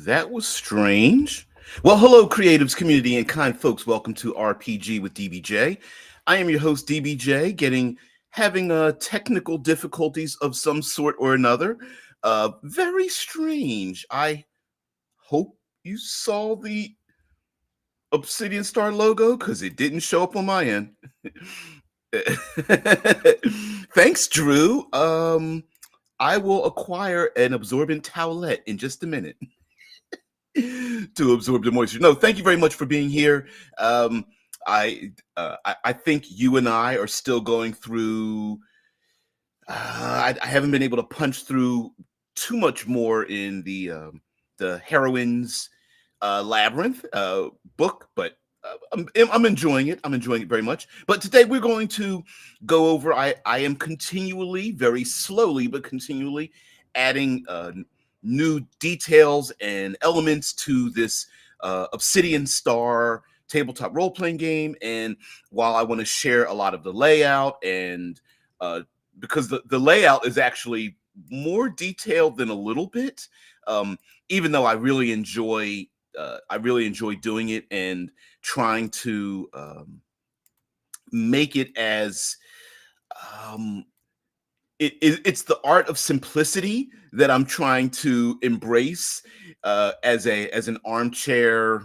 That was strange. Well, hello, creatives, community, and kind folks. Welcome to RPG with DBJ. I am your host, DBJ, having technical difficulties of some sort or another. Very strange. I hope you saw the Obsidian Star logo because it didn't show up on my end. Thanks, Drew. I will acquire an absorbent towelette in just a minute to absorb the moisture. No, thank you very much for being here. Um, I think you and I are still going through. I haven't been able to punch through too much more in the heroines labyrinth book, but I'm enjoying it. I'm enjoying it very much. But today we're going to go over. I am continually, very slowly, but continually adding new details and elements to this Obsidian Star tabletop role playing game. And while I want to share a lot of the layout and because the layout is actually more detailed than a little bit, um, even though I really enjoy doing it and trying to make it as um, it's the art of simplicity that I'm trying to embrace as an armchair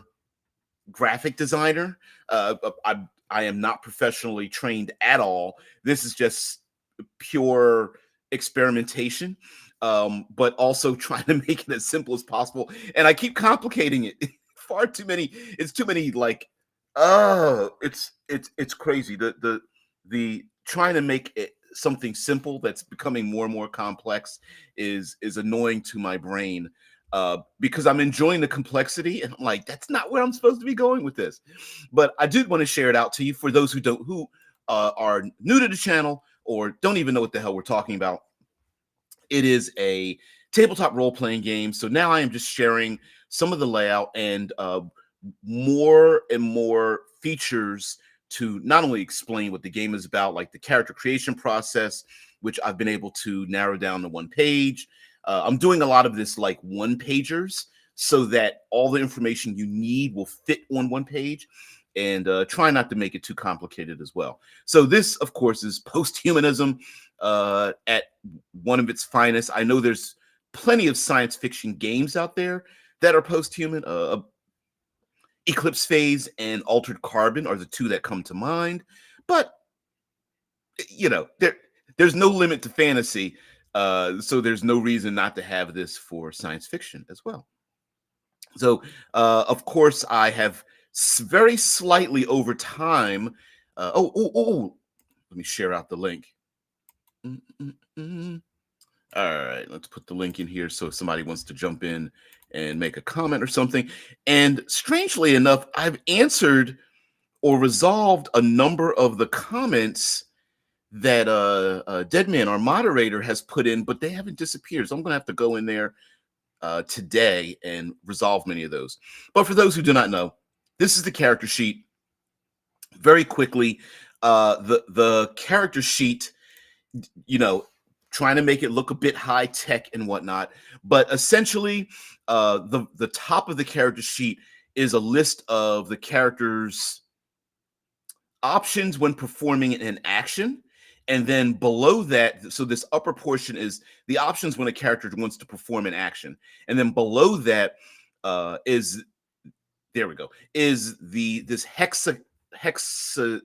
graphic designer. I am not professionally trained at all. This is just pure experimentation, but also trying to make it as simple as possible. And I keep complicating it. Far too many. It's too many. Like, oh, it's crazy. The trying to make it something simple that's becoming more and more complex is annoying to my brain because I'm enjoying the complexity, and I'm like, that's not where I'm supposed to be going with this. But I did want to share it out to you for those who are new to the channel or don't even know what the hell we're talking about. It is a tabletop role playing game. So now I am just sharing some of the layout and more and more features to not only explain what the game is about, like the character creation process, which I've been able to narrow down to one page. I'm doing a lot of this like one pagers so that all the information you need will fit on one page, and try not to make it too complicated as well. So this, of course, is posthumanism at one of its finest. I know there's plenty of science fiction games out there that are posthuman. Eclipse Phase and Altered Carbon are the two that come to mind, but there's no limit to fantasy, so there's no reason not to have this for science fiction as well. So, of course, I have very slightly over time. Let me share out the link. Mm-mm-mm. All right, let's put the link in here so if somebody wants to jump in and make a comment or something. And strangely enough, I've answered or resolved a number of the comments that Deadman, our moderator, has put in, but they haven't disappeared. So I'm going to have to go in there today and resolve many of those. But for those who do not know, this is the character sheet. Very quickly, the character sheet, trying to make it look a bit high tech and whatnot, but essentially, the top of the character sheet is a list of the character's options when performing an action. And then below that, so this upper portion is the options when a character wants to perform an action. And then below that is, there we go, is this hexagonal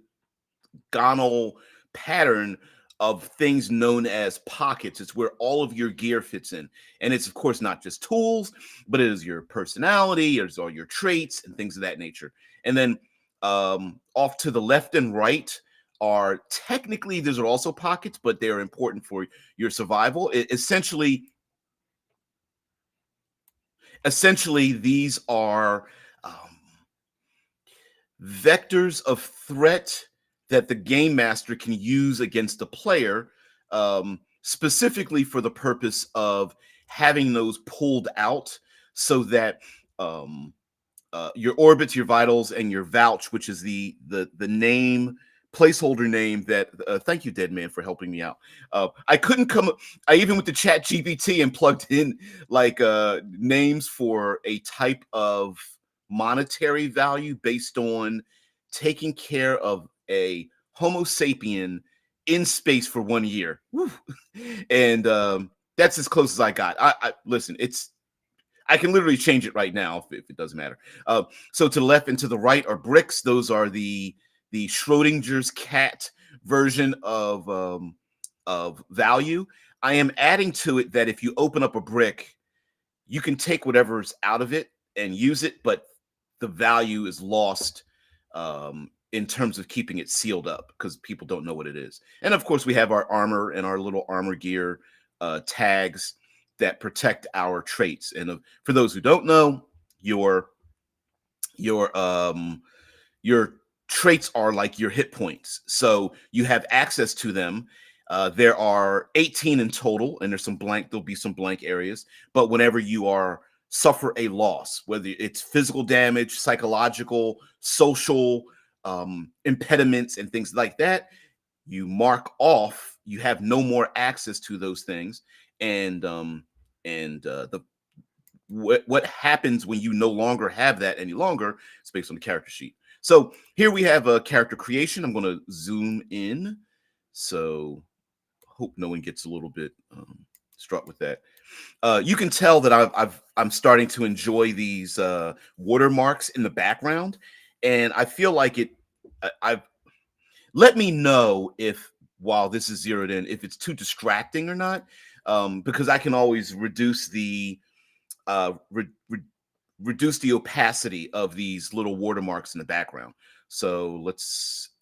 pattern of things known as pockets. It's where all of your gear fits in. And it's, of course, not just tools, but it is your personality, it's all your traits and things of that nature. And then off to the left and right are technically, these are also pockets, but they're important for your survival. Essentially, these are vectors of threat that the game master can use against the player, specifically for the purpose of having those pulled out so that your orbits, your vitals, and your vouch, which is the name placeholder name that thank you, Dead Man, for helping me out. I couldn't come I even went to Chat GPT and plugged in like names for a type of monetary value based on taking care of a Homo sapien in space for 1 year. Woo. And that's as close as I got. I listen, it's I can literally change it right now if it doesn't matter. So to the left and to the right are bricks. Those are the Schrodinger's cat version of value. I am adding to it that if you open up a brick, you can take whatever's out of it and use it, but the value is lost in terms of keeping it sealed up because people don't know what it is. And of course, we have our armor and our little armor gear tags that protect our traits. And for those who don't know, your your um your traits are like your hit points, so you have access to them. There are 18 in total, and there'll be some blank areas. But whenever you are suffer a loss, whether it's physical damage, psychological, social impediments, and things like that, you mark off. You have no more access to those things, and the what happens when you no longer have that any longer is based on the character sheet. So here we have a character creation. I'm going to zoom in, so hope no one gets a little bit struck with that. You can tell that I'm starting to enjoy these watermarks in the background, and I feel like I've let me know if while this is zeroed in, if it's too distracting or not, because I can always reduce the reduce the opacity of these little watermarks in the background. So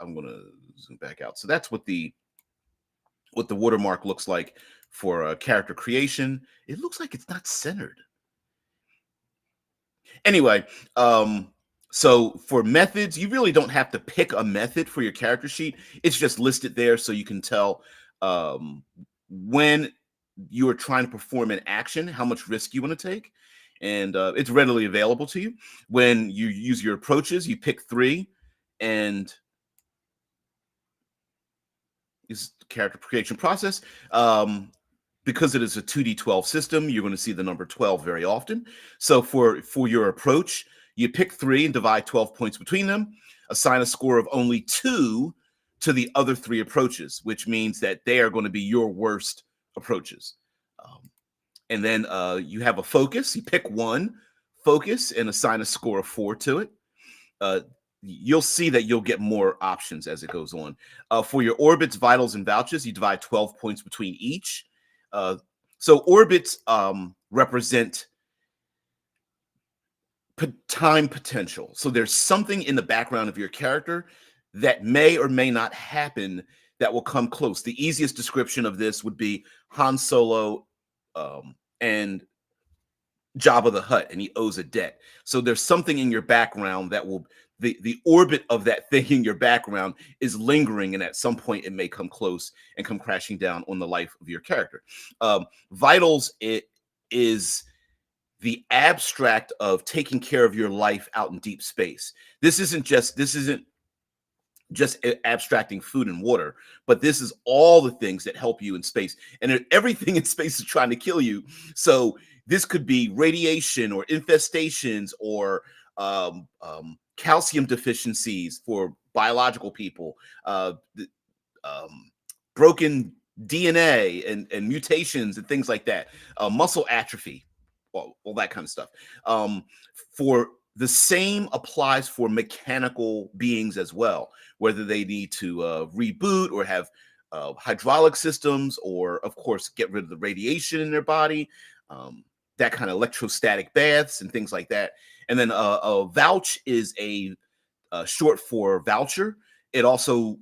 I'm going to zoom back out. So that's what the watermark looks like for character creation. It looks like it's not centered. Anyway, so for methods, you really don't have to pick a method for your character sheet. It's just listed there so you can tell when you are trying to perform an action, how much risk you want to take. And it's readily available to you. When you use your approaches, you pick 3, and is the character creation process. Because it is a 2d12 system, you're going to see the number 12 very often. So for your approach, you pick 3 and divide 12 points between them. Assign a score of only 2 to the other 3 approaches, which means that they are going to be your worst approaches. And then you have a focus. You pick 1 focus and assign a score of 4 to it. You'll see that you'll get more options as it goes on. For your orbits, vitals, and vouchers, you divide 12 points between each. So orbits represent time potential. So there's something in the background of your character that may or may not happen that will come close. The easiest description of this would be Han Solo and Jabba the Hutt, and he owes a debt. So there's something in your background that will the orbit of that thing in your background is lingering, and at some point it may come close and come crashing down on the life of your character. Vitals, it is the abstract of taking care of your life out in deep space. This isn't just abstracting food and water, but this is all the things that help you in space, and everything in space is trying to kill you. So this could be radiation or infestations or calcium deficiencies for biological people, broken DNA and mutations and things like that, muscle atrophy, all that kind of stuff. For the same applies for mechanical beings as well, whether they need to reboot or have hydraulic systems, or of course get rid of the radiation in their body, that kind of electrostatic baths and things like that. And then a vouch is a short for voucher. It also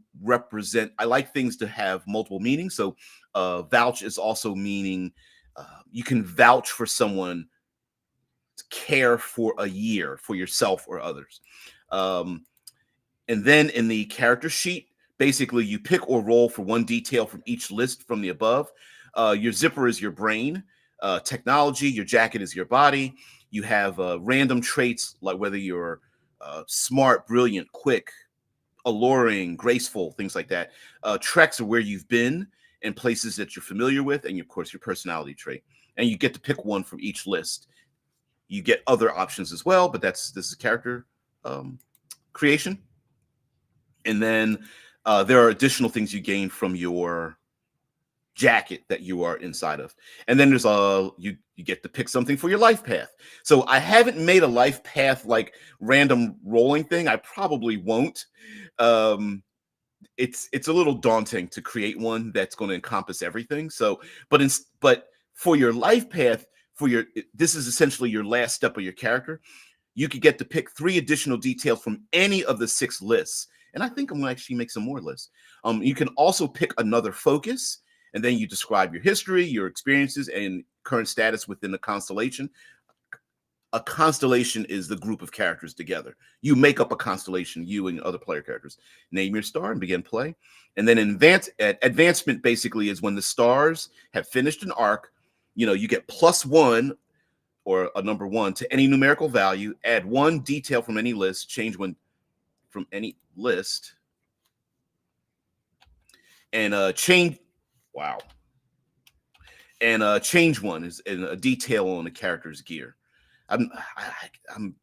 I like things to have multiple meanings. So vouch is also meaning you can vouch for someone to care for a year for yourself or others. And then in the character sheet, basically you pick or roll for 1 detail from each list from the above. Your zipper is your brain. Technology, your jacket is your body. You have random traits like whether you're smart, brilliant, quick, alluring, graceful, things like that. Treks are where you've been and places that you're familiar with, and of course your personality trait. And you get to pick one from each list. You get other options as well, but this is character um, creation. And then there are additional things you gain from your jacket that you are inside of. And then there's you get to pick something for your life path. So I haven't made a life path like random rolling thing. I probably won't. Um, it's a little daunting to create one that's going to encompass everything. So, but for your life path, this is essentially your last step of your character. You could get to pick 3 additional details from any of the 6 lists. And I think I'm going to actually make some more lists. You can also pick another focus, and then you describe your history, your experiences, and current status within the constellation. A constellation is the group of characters together. You make up a constellation, you and other player characters. Name your star and begin play. And then advancement basically is when the stars have finished an arc. You get +1 or a number 1 to any numerical value. Add 1 detail from any list. Change one from any list. And change. Wow. And change one is a detail on the character's gear. I'm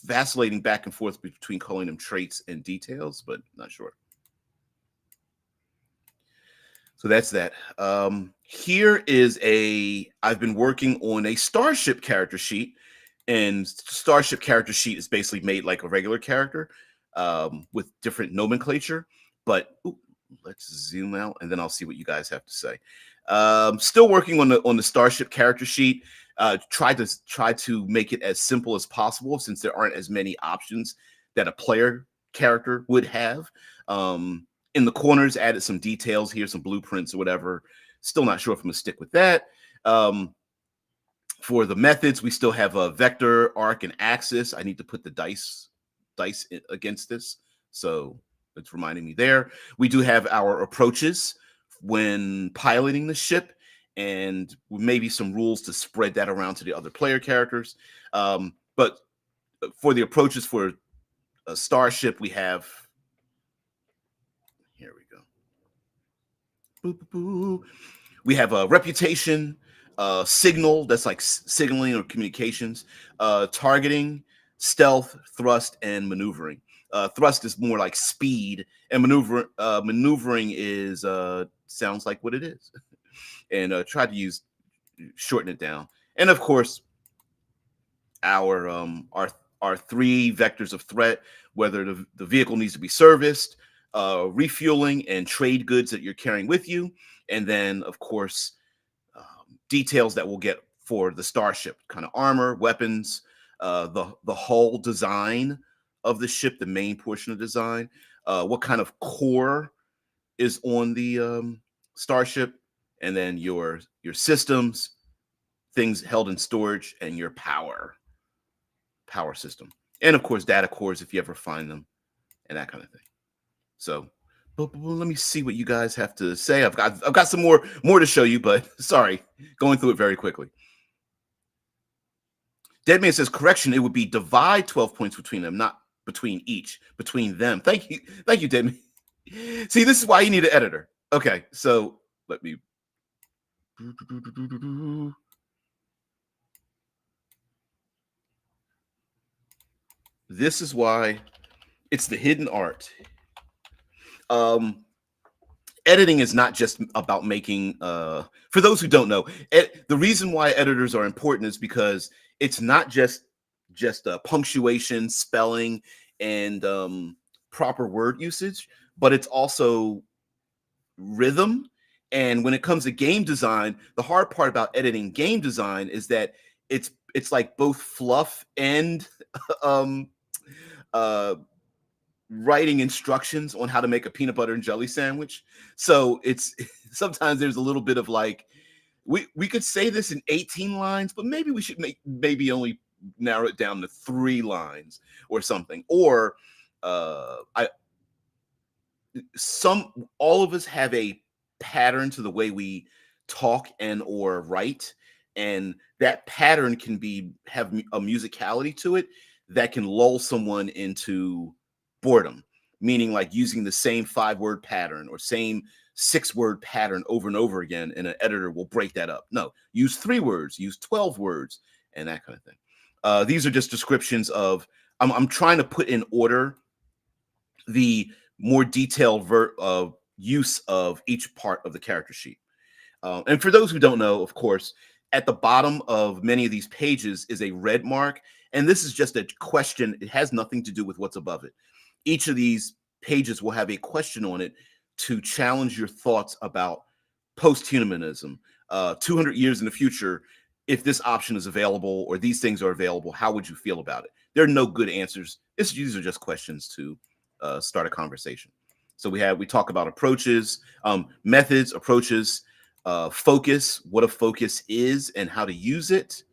vacillating back and forth between calling them traits and details, but not sure. So that's that. Here is I've been working on a Starship character sheet, and Starship character sheet is basically made like a regular character with different nomenclature. But let's zoom out, and then I'll see what you guys have to say. Still working on the Starship character sheet. Try to make it as simple as possible, since there aren't as many options that a player character would have. In the corners, added some details here, some blueprints or whatever. Still not sure if I'm gonna stick with that. For the methods, we still have a vector, arc, and axis. I need to put the dice against this, so it's reminding me there. We do have our approaches when piloting the ship, and maybe some rules to spread that around to the other player characters. But for the approaches for a Starship, we have, here we go. Boop, boop, boop. We have a reputation, signal, that's like signaling or communications, targeting, stealth, thrust, and maneuvering. Thrust is more like speed, and maneuvering is sounds like what it is. And try to shorten it down. And of course, our 3 vectors of threat, whether the vehicle needs to be serviced, refueling, and trade goods that you're carrying with you. And then, of course, details that we'll get for the Starship, kind of armor, weapons, the hull design of the ship, the main portion of design, what kind of core is on the Starship, and then your systems, things held in storage, and your power system, and of course data cores if you ever find them, and that kind of thing. So but let me see what you guys have to say. I've got some more to show you, but sorry, going through it very quickly. Deadman says, correction, it would be divide 12 points between them, not between each, between them. Thank you, Deadman. See, this is why you need an editor. Okay, so let me. This is why it's the hidden art. Editing is not just about making, for those who don't know, the reason why editors are important is because it's not just punctuation, spelling, and proper word usage, but it's also rhythm. And when it comes to game design, the hard part about editing game design is that it's like both fluff and writing instructions on how to make a peanut butter and jelly sandwich. So it's sometimes there's a little bit of like, we could say this in 18 lines, but maybe we should maybe only narrow it down to 3 lines or something. Or all of us have a pattern to the way we talk and or write, and that pattern can have a musicality to it that can lull someone into boredom. meaning like using the same 5-word pattern or same 6-word pattern over and over again, and an editor will break that up. No, use 3 words, use 12 words, and that kind of thing. These are just descriptions of, I'm trying to put in order the more detailed use of each part of the character sheet. And for those who don't know, of course, at the bottom of many of these pages is a red mark. And this is just a question. It has nothing to do with what's above it. Each of these pages will have a question on it to challenge your thoughts about posthumanism. 200 years in the future, if this option is available or these things are available, how would you feel about it? There are no good answers. These are just questions to start a conversation. So we talk about approaches, methods, approaches, focus, what a focus is and how to use it,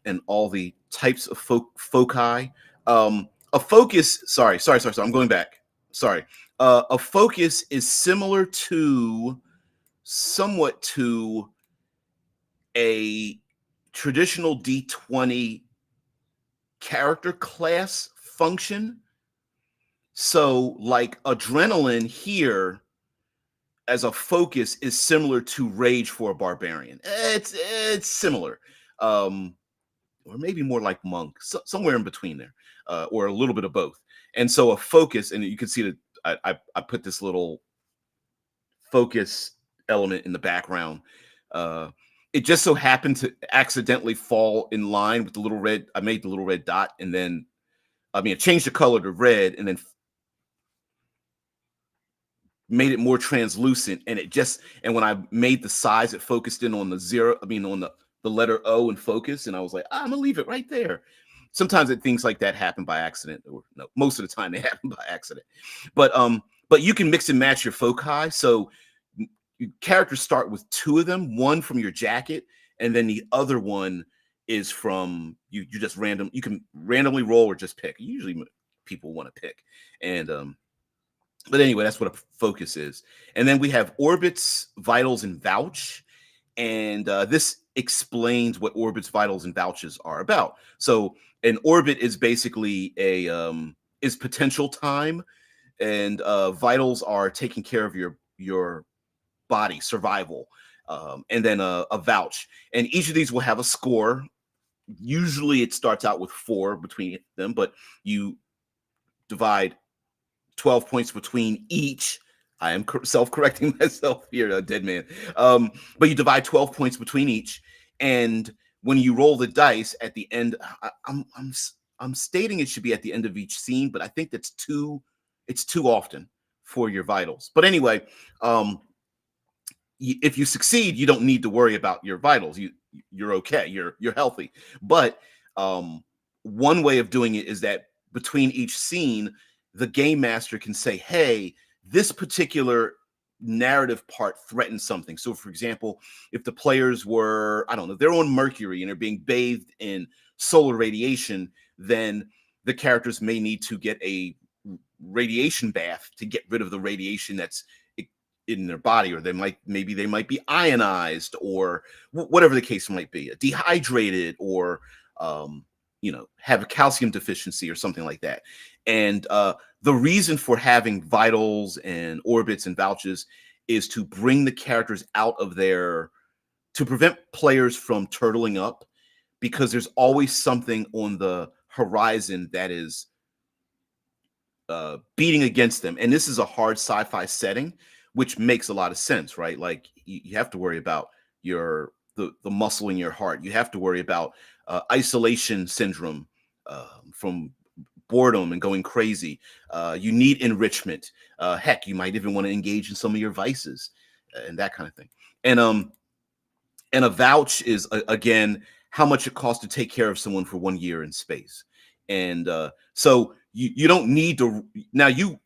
and all the types of foci. A focus, sorry, I'm going back. Sorry. A focus is similar to, somewhat to, a traditional D20 character class function. So like adrenaline here as a focus is similar to rage for a barbarian. It's similar, or maybe more like monk, somewhere in between there, or a little bit of both. And so a focus, and you can see that I put this little focus element in the background. It just so happened to accidentally fall in line with the little red. I made the little red dot, and then I changed the color to red, and then made it more translucent, and when I made the size, it focused in on the zero, on the letter O in focus, and I was like, I'm gonna leave it right there. Sometimes things like that happen by accident, or no, most of the time they happen by accident. But you can mix and match your foci. So characters start with 2 of them, one from your jacket, and then the other one is from you just random. You can randomly roll or just pick. Usually people want to pick, and but anyway, that's what a focus is. And then we have orbits, vitals, and vouch. And this explains what orbits, vitals, and vouches are about. So an orbit is basically is potential time, and vitals are taking care of your body, survival, and then a vouch. And each of these will have a score. Usually it starts out with 4 between them, but you divide 12 points between each. I am self-correcting myself here, dead man. But you divide 12 points between each, and when you roll the dice at the end, I'm stating it should be at the end of each scene, but I think it's too often for your vitals. But anyway, if you succeed, you don't need to worry about your vitals. You're okay. You're healthy. But one way of doing it is that between each scene, the game master can say, hey, this particular narrative part threatens something. So for example, if the players were, I don't know, they're on Mercury and they're being bathed in solar radiation, then the characters may need to get a radiation bath to get rid of the radiation that's in their body, or maybe they might be ionized, or whatever the case might be, dehydrated, or have a calcium deficiency or something like that. And the reason for having vitals and orbits and vouches is to bring the characters out of to prevent players from turtling up, because there's always something on the horizon that is beating against them. And this is a hard sci-fi setting, which makes a lot of sense, right? Like you have to worry about the muscle in your heart. You have to worry about isolation syndrome from boredom and going crazy. You need enrichment. Heck, you might even want to engage in some of your vices and that kind of thing. And a vouch is again how much it costs to take care of someone for 1 year in space. And so you don't need to. Now you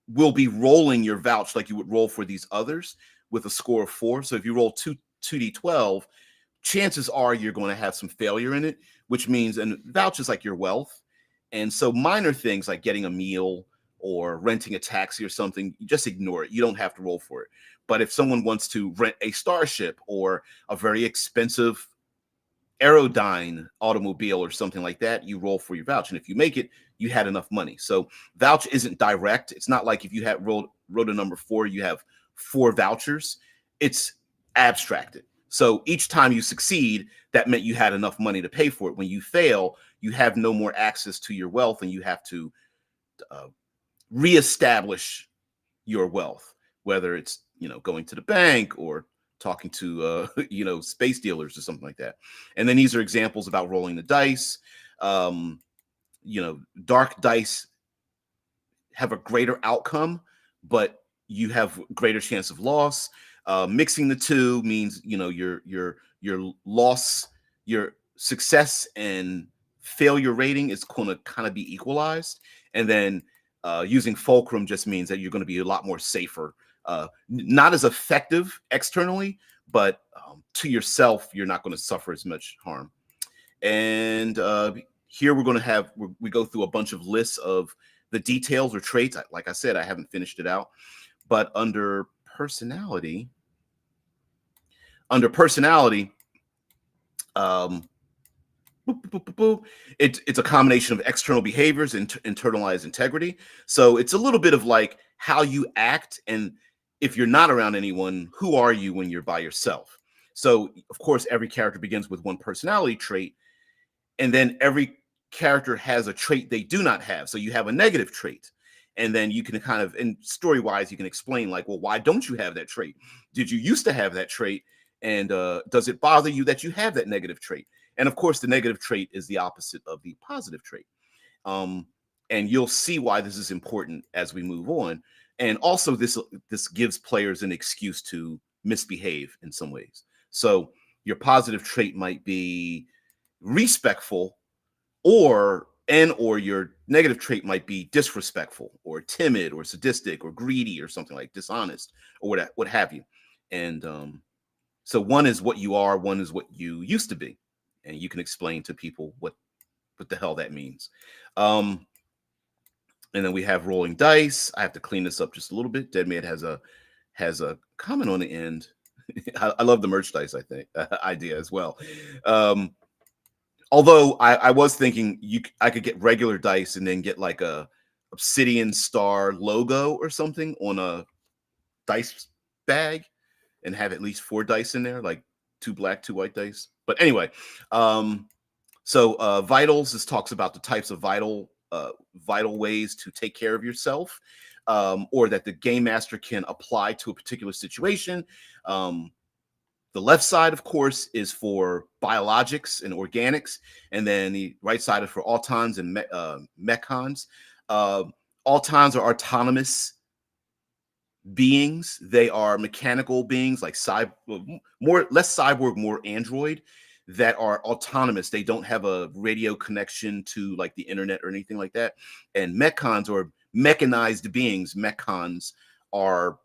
will be rolling your vouch like you would roll for these others with a score of 4. So if you roll 2d12, chances are you're going to have some failure in it, which means, and vouch is like your wealth. And so minor things like getting a meal or renting a taxi or something, you just ignore it. You don't have to roll for it. But if someone wants to rent a starship or a very expensive aerodyne automobile or something like that, you roll for your vouch. And if you make it, you had enough money. So vouch isn't direct. It's not like if you had wrote a number 4, you have 4 vouchers. It's abstracted. So each time you succeed, that meant you had enough money to pay for it. When you fail, you have no more access to your wealth, and you have to uh, reestablish your wealth, whether it's going to the bank or talking to space dealers or something like that. And then these are examples about rolling the dice. um Dark dice have a greater outcome, but you have greater chance of loss. Mixing the two means your loss, your success and failure rating is going to kind of be equalized. And then using fulcrum just means that you're going to be a lot more safer, not as effective externally, but to yourself, you're not going to suffer as much harm. And here we're going to have, we go through a bunch of lists of the details or traits. Like I said, I haven't finished it out, but under personality, um, it's a combination of external behaviors and internalized integrity. So it's a little bit of like how you act, and if you're not around anyone, who are you when you're by yourself? So of course, every character begins with one personality trait, and then every character has a trait they do not have. So you have a negative trait, and then you can kind of, and story wise, you can explain like, well, why don't you have that trait? Did you used to have that trait? And does it bother you that you have that negative trait? And of course, the negative trait is the opposite of the positive trait. um, and you'll see why this is important as we move on. And also, this gives players an excuse to misbehave in some ways. So your positive trait might be respectful, or your negative trait might be disrespectful or timid or sadistic or greedy or something, like dishonest or what have you. And so one is what you are, one is what you used to be, and you can explain to people what the hell that means. um and then we have rolling dice. I have to clean this up just a little bit. Deadman has a comment on the end. I love the merch dice, I think, idea as well. um Although I was thinking I could get regular dice and then get like a Obsidian Star logo or something on a dice bag and have at least 4 dice in there, like 2 black, 2 white dice. But anyway, so vitals, this talks about the types of vital ways to take care of yourself, or that the game master can apply to a particular situation. The left side, of course, is for biologics and organics, and then the right side is for autons and mechons. Uh, Autons are autonomous beings. They are mechanical beings, like less cyborg, more android, that are autonomous. They don't have a radio connection to like the internet or anything like that. And mechons are mechanized beings. Mechons are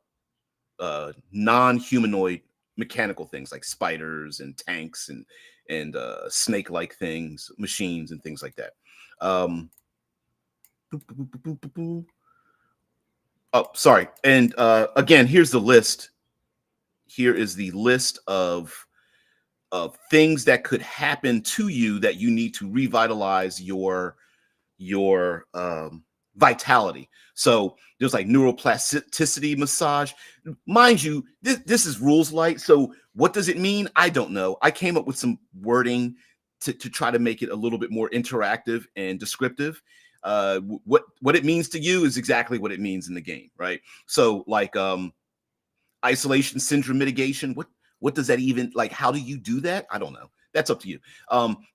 non-humanoid mechanical things like spiders and tanks and snake-like things, machines and things like that. Oh, sorry. And again, here's the list. Here is the list of things that could happen to you that you need to revitalize your vitality. So there's like neuroplasticity massage. Mind you, this is rules light. So what does it mean? I don't know. I came up with some wording to try to make it a little bit more interactive and descriptive. What it means to you is exactly what it means in the game, right? So like isolation syndrome mitigation. What does that even, like, how do you do that? I don't know. That's up to you.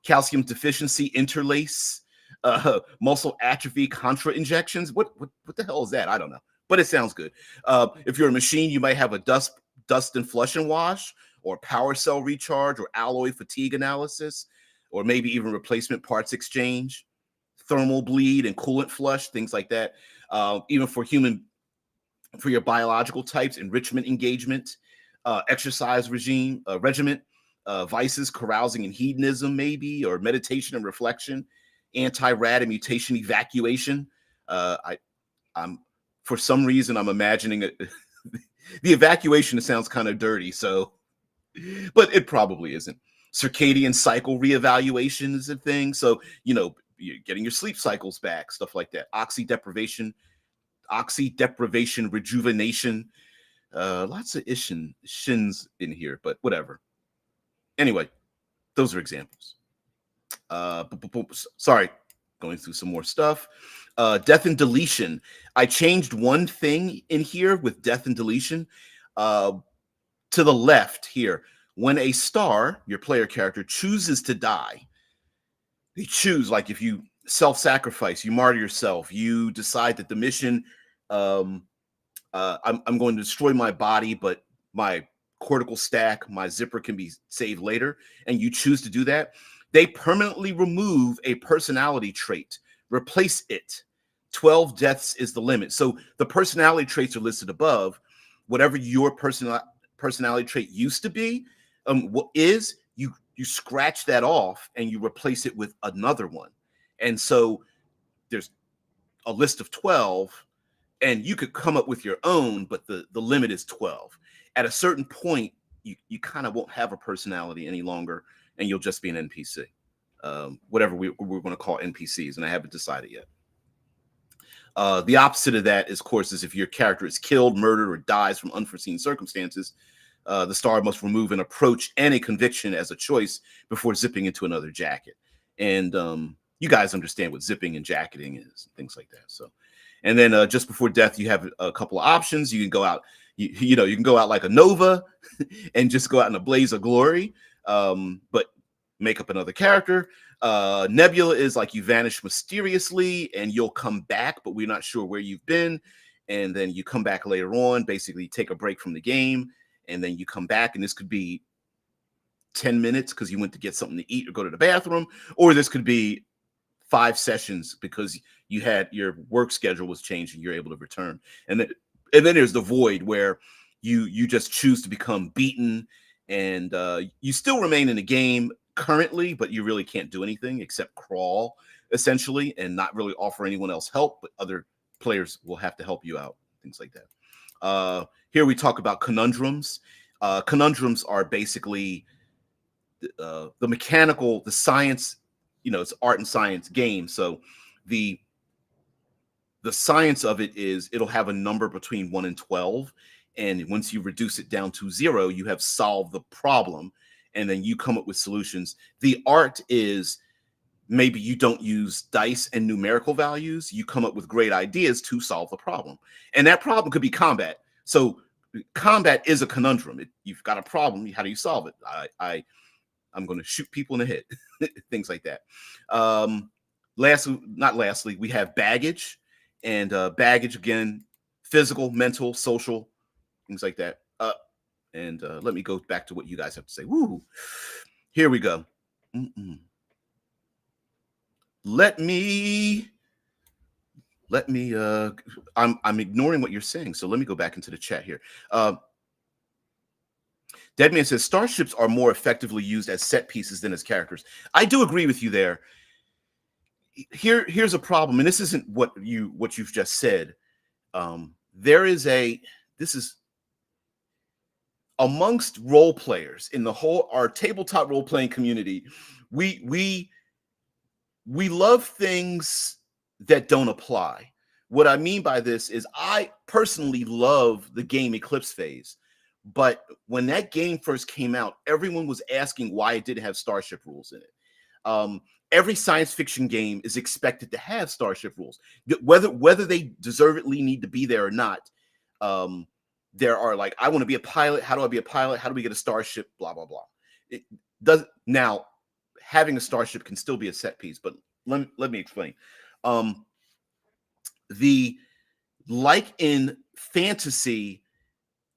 Calcium deficiency interlace, muscle atrophy contra injections. What the hell is that? I don't know, but it sounds good. If you're a machine, you might have a dust and flush and wash, or power cell recharge, or alloy fatigue analysis, or maybe even replacement parts exchange, thermal bleed and coolant flush, things like that. Even for your biological types, enrichment engagement, exercise regimen, vices, carousing and hedonism, maybe, or meditation and reflection, anti-rad and mutation evacuation. I'm for some reason I'm imagining it. The evacuation sounds kind of dirty, so, but it probably isn't. circadian cycle reevaluation is a thing. So, you're getting your sleep cycles back, stuff like that. Oxy deprivation, rejuvenation. Lots of shins in here, but whatever. Anyway, those are examples. Sorry, going through some more stuff. Death and deletion. I changed one thing in here with death and deletion. To the left here, when a star, your player character, chooses to die, they choose, like if you self-sacrifice, you martyr yourself, you decide that the mission, I'm going to destroy my body, but my cortical stack, my zipper can be saved later, and you choose to do that, they permanently remove a personality trait, replace it. 12 deaths is the limit. So the personality traits are listed above. Whatever your personality trait used to be, what is, you scratch that off and you replace it with another one. And so there's a list of 12, and you could come up with your own, but the limit is 12. At a certain point, you kind of won't have a personality any longer, and you'll just be an NPC. Whatever we're going to call NPCs, and I haven't decided yet. The opposite of that, is, of course, is if your character is killed, murdered, or dies from unforeseen circumstances, the star must remove an approach and a conviction as a choice before zipping into another jacket. And you guys understand what zipping and jacketing is, things like that. So, and then just before death, you have a couple of options. You can go out, you can go out like a nova and just go out in a blaze of glory, but make up another character. Nebula is like you vanish mysteriously and you'll come back, but we're not sure where you've been. And then you come back later on, basically take a break from the game, and then you come back, and this could be 10 minutes because you went to get something to eat or go to the bathroom, or this could be 5 sessions because you had your work schedule was changed and you're able to return. And then there's the void where you just choose to become beaten, and you still remain in the game currently, but you really can't do anything except crawl essentially and not really offer anyone else help, but other players will have to help you out, things like that. Here we talk about conundrums. Conundrums are basically the mechanical, the science, it's art and science game. So the science of it is it'll have a number between 1 and 12. And once you reduce it down to 0, you have solved the problem. And then you come up with solutions. The art is maybe you don't use dice and numerical values. You come up with great ideas to solve the problem. And that problem could be combat. So combat is a conundrum. You've got a problem. How do you solve it? I'm going to shoot people in the head, things like that. Lastly, we have baggage. And baggage, again, physical, mental, social, things like that. And let me go back to what you guys have to say. Woo! Here we go. Let me. I'm ignoring what you're saying, so let me go back into the chat here. Deadman says starships are more effectively used as set pieces than as characters. I do agree with you there. Here's a problem, and this isn't what you've just said. This is amongst role players in our tabletop role playing community. We love things that don't apply. What I mean by this is I personally love the game Eclipse Phase, but when that game first came out, everyone was asking why it didn't have starship rules in it. Every science fiction game is expected to have starship rules, whether they deservedly need to be there or not. There are like, I want to be a pilot. How do I be a pilot? How do we get a starship? Blah, blah, blah. It does. Now, having a starship can still be a set piece, but let me explain. Like in fantasy,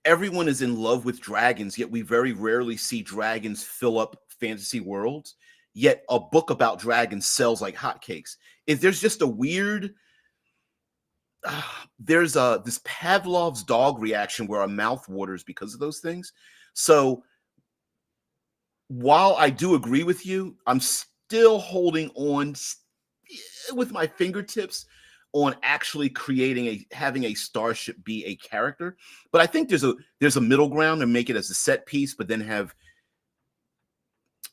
everyone is in love with dragons, yet we very rarely see dragons fill up fantasy worlds. Yet a book about dragons sells like hotcakes. There's just a weird, there's this Pavlov's dog reaction where our mouth waters because of those things. So while I do agree with you, I'm still holding on with my fingertips on actually having a starship be a character. But I think there's a middle ground and make it as a set piece, but then have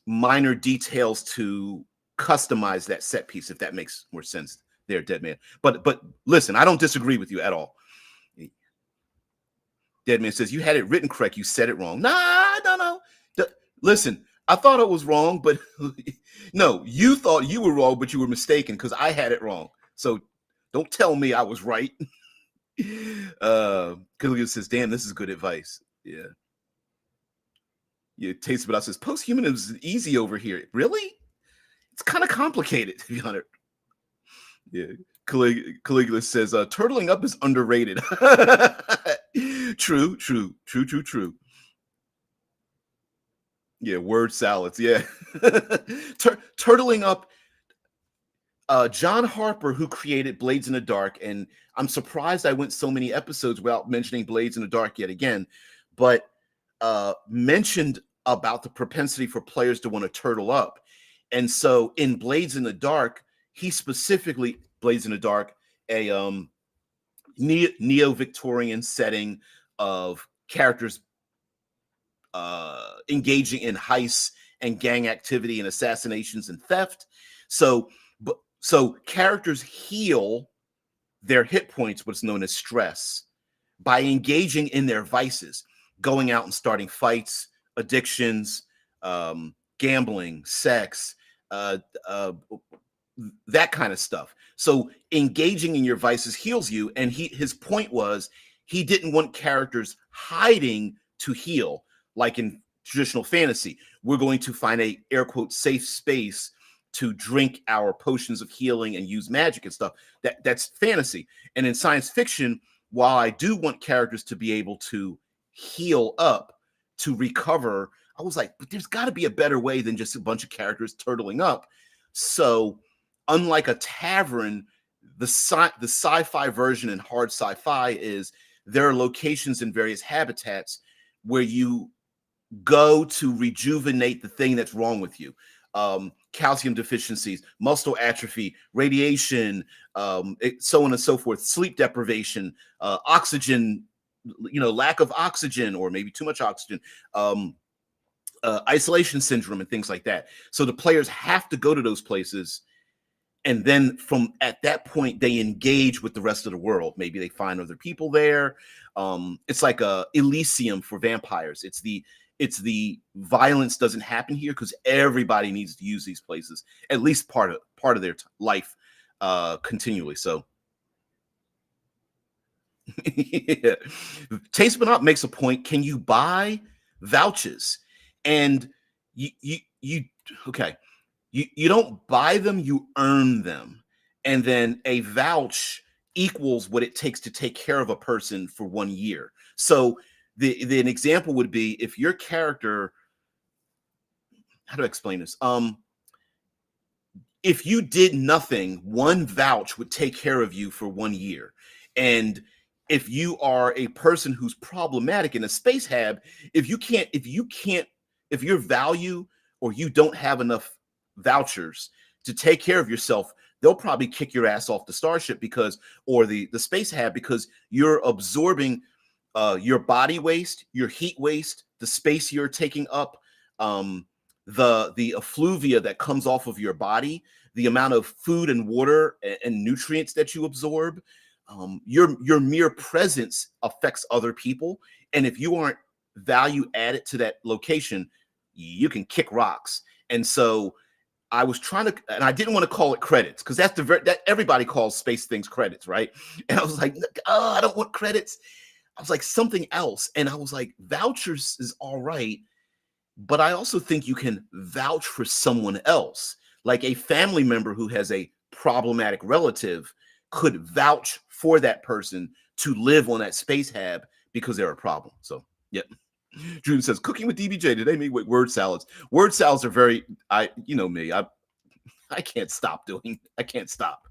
minor details to customize that set piece, if that makes more sense there, Dead Man. But listen, I don't disagree with you at all. Dead Man says, you had it written correct. You said it wrong. Nah, no. Listen, I thought it was wrong, but no, you thought you were wrong, but you were mistaken because I had it wrong. So don't tell me I was right. Killian says, damn, this is good advice. Yeah. Yeah, Taste But Out says, posthuman is easy over here. Really? It's kind of complicated, to be honest. Yeah. Caligula says, turtling up is underrated. True. Yeah, word salads. Yeah. Turtling up. John Harper, who created Blades in the Dark, and I'm surprised I went so many episodes without mentioning Blades in the Dark yet again, but mentioned about the propensity for players to want to turtle up. And so in Blades in the Dark, he specifically, Blades in the Dark, a neo-Victorian setting of characters engaging in heists and gang activity and assassinations and theft. So characters heal their hit points, what's known as stress, by engaging in their vices, going out and starting fights, addictions, gambling, sex, that kind of stuff. So engaging in your vices heals you. And his point was he didn't want characters hiding to heal, like in traditional fantasy. We're going to find a air quote safe space to drink our potions of healing and use magic and stuff. That's fantasy. And in science fiction, while I do want characters to be able to heal up, to recover, I was like, but there's got to be a better way than just a bunch of characters turtling up. So unlike a tavern, the sci-fi version and hard sci-fi is there are locations in various habitats where you go to rejuvenate the thing that's wrong with you. Calcium deficiencies, muscle atrophy, radiation, so on and so forth, sleep deprivation, oxygen, lack of oxygen or maybe too much oxygen, isolation syndrome and things like that. So the players have to go to those places. And then from at that point, they engage with the rest of the world. Maybe they find other people there. It's like a Elysium for vampires. It's the violence doesn't happen here because everybody needs to use these places at least part of their life continually. So yeah. Taste But Not makes a point. Can you buy vouchers? And you okay. You don't buy them, you earn them. And then a vouch equals what it takes to take care of a person for 1 year. So an example would be if your character, how do I explain this? If you did nothing, one vouch would take care of you for 1 year. And if you are a person who's problematic in a space hab, if your value or you don't have enough vouchers to take care of yourself, they'll probably kick your ass off the starship or the space hab because you're absorbing your body waste, your heat waste, the space you're taking up, the effluvia that comes off of your body, the amount of food and water and nutrients that you absorb. Your mere presence affects other people. And if you aren't value added to that location, you can kick rocks. And so I was trying to, and I didn't want to call it credits because that everybody calls space things credits, right? And I was like, oh, I don't want credits. I was like, something else. And I was like, vouchers is all right, but I also think you can vouch for someone else. Like a family member who has a problematic relative could vouch for that person to live on that space hab because they're a problem. So, yeah. Drew says, cooking with DBJ today made with word salads. Word salads are very, you know me, I can't stop doing, I can't stop.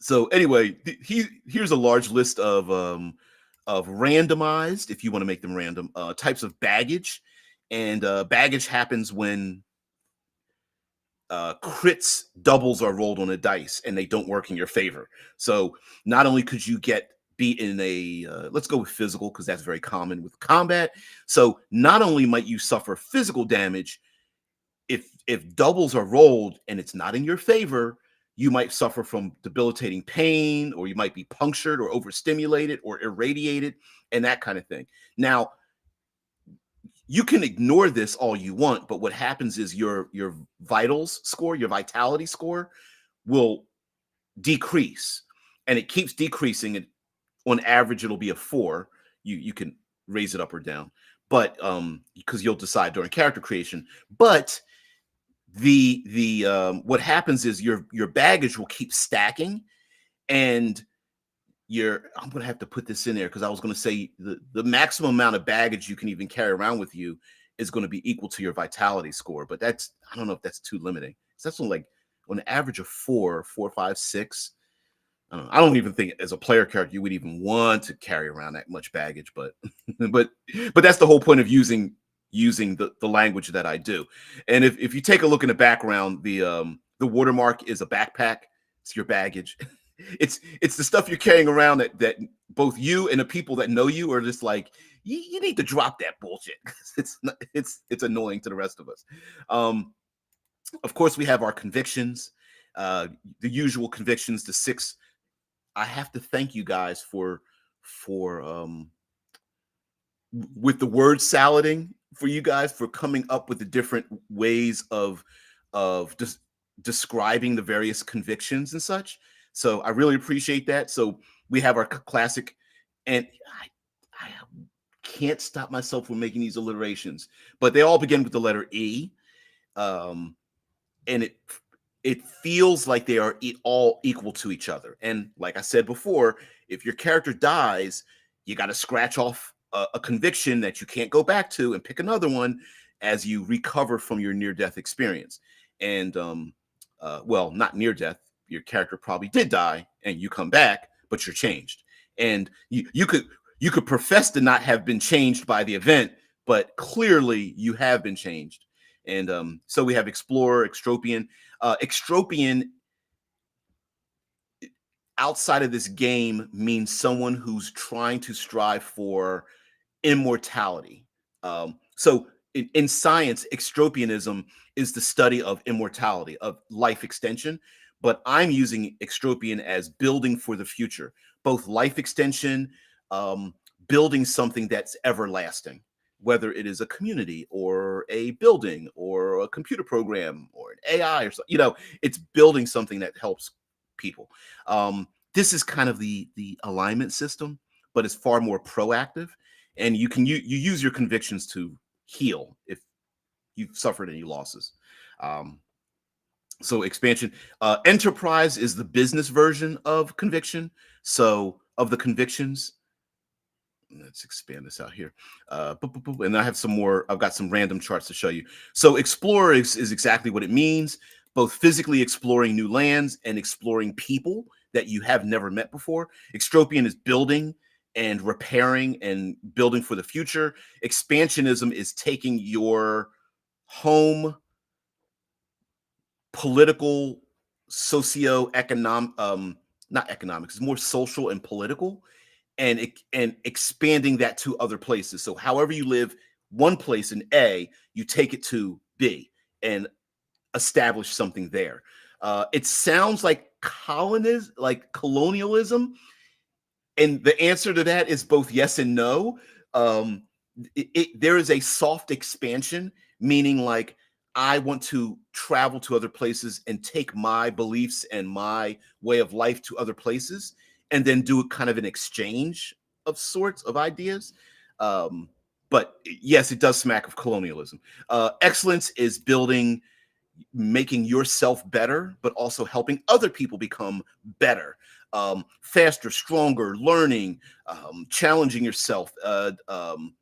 So anyway, here's a large list of randomized, if you want to make them random, types of baggage. And baggage happens when crits doubles are rolled on a dice and they don't work in your favor. So not only could you get be in a let's go with physical because that's very common with combat. So not only might you suffer physical damage, if doubles are rolled and it's not in your favor, you might suffer from debilitating pain, or you might be punctured or overstimulated or irradiated and that kind of thing. Now, you can ignore this all you want, but what happens is your vitals score, your vitality score will decrease, and it keeps decreasing. And on average, it'll be a 4. You can raise it up or down, but because you'll decide during character creation. But the what happens is your baggage will keep stacking, and I'm gonna have to put this in there because I was gonna say the maximum amount of baggage you can even carry around with you is going to be equal to your vitality score. But that's, I don't know if that's too limiting. So that's on like on an average of 4, 4, 5, 6. I don't even think as a player character you would even want to carry around that much baggage, but but but that's the whole point of using the language that I do. And if you take a look in the background, the watermark is a backpack. It's your baggage. It's the stuff you're carrying around that both you and the people that know you are just like, you need to drop that bullshit. It's annoying to the rest of us. Of course, we have our convictions, the usual convictions, the 6. I have to thank you guys for with the word salading, for you guys for coming up with the different ways of just describing the various convictions and such. So I really appreciate that. So we have our classic, and I can't stop myself from making these alliterations, but they all begin with the letter E. Um, and it feels like they are all equal to each other. And like I said before, if your character dies, you got to scratch off a conviction that you can't go back to and pick another one as you recover from your near-death experience. And well, not near death. Your character probably did die, and you come back, but you're changed. And you could profess to not have been changed by the event, but clearly you have been changed. And so we have Explorer, Extropian. Extropian outside of this game means someone who's trying to strive for immortality. So in science, extropianism is the study of immortality, of life extension. But I'm using extropian as building for the future, both life extension, building something that's everlasting, whether it is a community or a building or a computer program or an AI or something. It's building something that helps people. This is kind of the alignment system, but it's far more proactive, and you use your convictions to heal if you've suffered any losses. So expansion, enterprise is the business version of conviction. So of the convictions, let's expand this out here. And I have some more. I've got some random charts to show you. So explorer is exactly what it means, both physically exploring new lands and exploring people that you have never met before. Extropian is building and repairing and building for the future. Expansionism is taking your home, political, socio-economic, not economics, it's more social and political, and expanding that to other places. So however you live one place in A, you take it to B and establish something there. It sounds like colonialism, and the answer to that is both yes and no. There is a soft expansion, meaning like I want to travel to other places and take my beliefs and my way of life to other places, and then do a kind of an exchange of sorts of ideas. But yes, it does smack of colonialism. Excellence is making yourself better, but also helping other people become better, faster, stronger, learning, challenging yourself to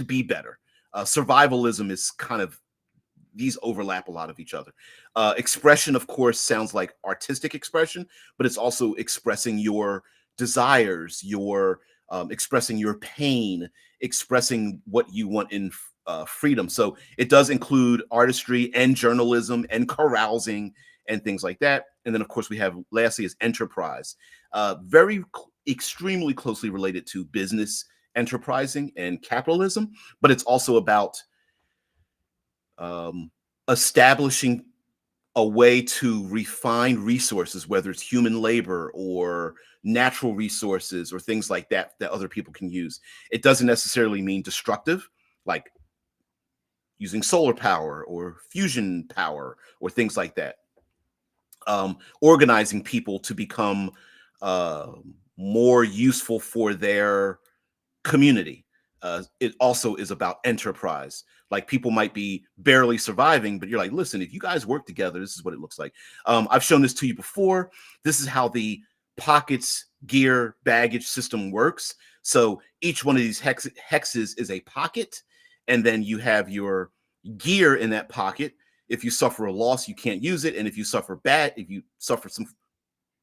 be better. Survivalism is kind of, these overlap a lot of each other. Expression, of course, sounds like artistic expression, but it's also expressing your desires, your expressing your pain, expressing what you want in freedom. So it does include artistry and journalism and carousing and things like that. And then, of course, we have lastly is enterprise. extremely closely related to business enterprising and capitalism, but it's also about um, establishing a way to refine resources, whether it's human labor or natural resources or things like that that other people can use. It doesn't necessarily mean destructive, like using solar power or fusion power or things like that. Organizing people to become uh, more useful for their community. It also is about enterprise. Like people might be barely surviving, but you're like, listen, if you guys work together, this is what it looks like. I've shown this to you before. This is how the pockets, gear, baggage system works. So each one of these hexes is a pocket, and then you have your gear in that pocket. If you suffer a loss, you can't use it, and if you suffer some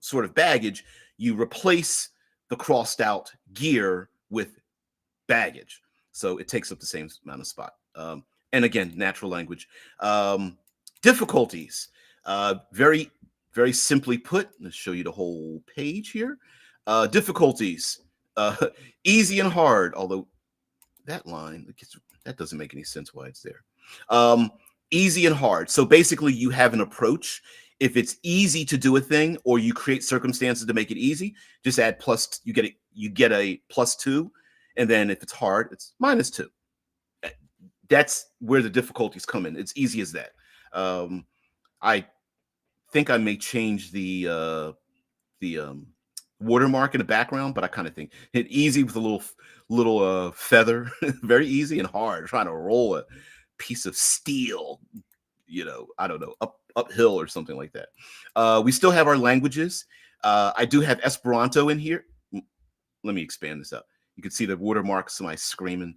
sort of baggage, you replace the crossed out gear with baggage. So it takes up the same amount of spot. And again, natural language. Difficulties. Very, very simply put, let's show you the whole page here. Difficulties. Uh, Easy and hard, although that line, that doesn't make any sense why it's there. Easy and hard. So basically you have an approach. If it's easy to do a thing or you create circumstances to make it easy, just add plus, you get a +2. And then if it's hard, it's -2. That's where the difficulties come in. It's easy as that. I think I may change the watermark in the background, but I kind of think hit easy with a little feather, very easy, and hard, trying to roll a piece of steel, I don't know, uphill or something like that. We still have our languages. I do have Esperanto in here. Let me expand this out. You can see the watermark, somebody screaming.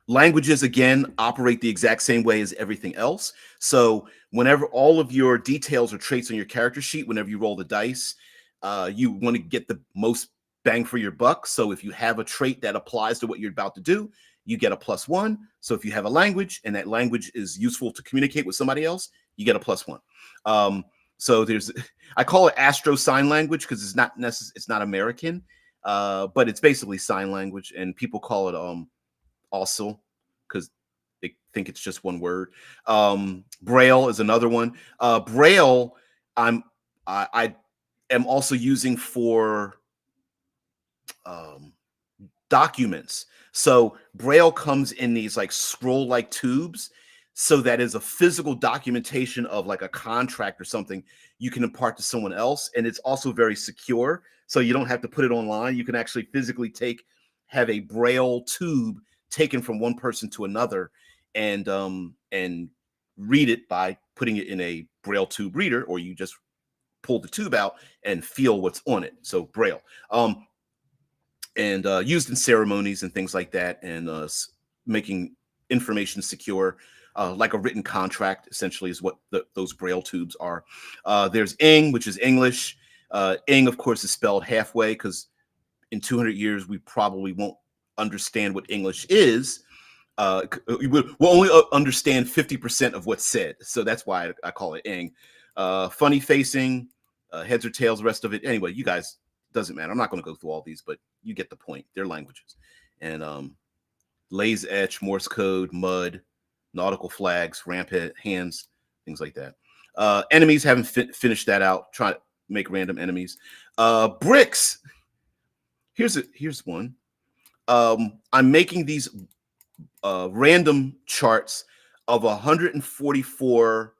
Languages, again, operate the exact same way as everything else. So whenever all of your details or traits on your character sheet, whenever you roll the dice, you want to get the most bang for your buck. So if you have a trait that applies to what you're about to do, you get a +1. So if you have a language and that language is useful to communicate with somebody else, you get a +1. So I call it Astro Sign Language because it's not American, but it's basically sign language, and people call it also because they think it's just one word. Braille is another one. Braille, I am also using for documents. So Braille comes in these like scroll-like tubes, so that is a physical documentation of like a contract or something you can impart to someone else, and it's also very secure. So you don't have to put it online. You can actually physically have a Braille tube taken from one person to another, and read it by putting it in a Braille tube reader, or you just pull the tube out and feel what's on it. So Braille. And used in ceremonies and things like that, and making information secure, like a written contract, essentially, is what those Braille tubes are. There's Ing, which is English. Ing, of course, is spelled halfway because in 200 years, we probably won't understand what English is. We'll only understand 50% of what's said. So that's why I call it Ing. Funny facing, heads or tails, the rest of it. Anyway, you guys, doesn't matter. I'm not going to go through all these, but you get the point. They're languages. And lays etch, Morse code, mud, nautical flags, ramp hands, things like that. Enemies, haven't finished that out. Try to make random enemies. Bricks. Here's one. I'm making these random charts of 144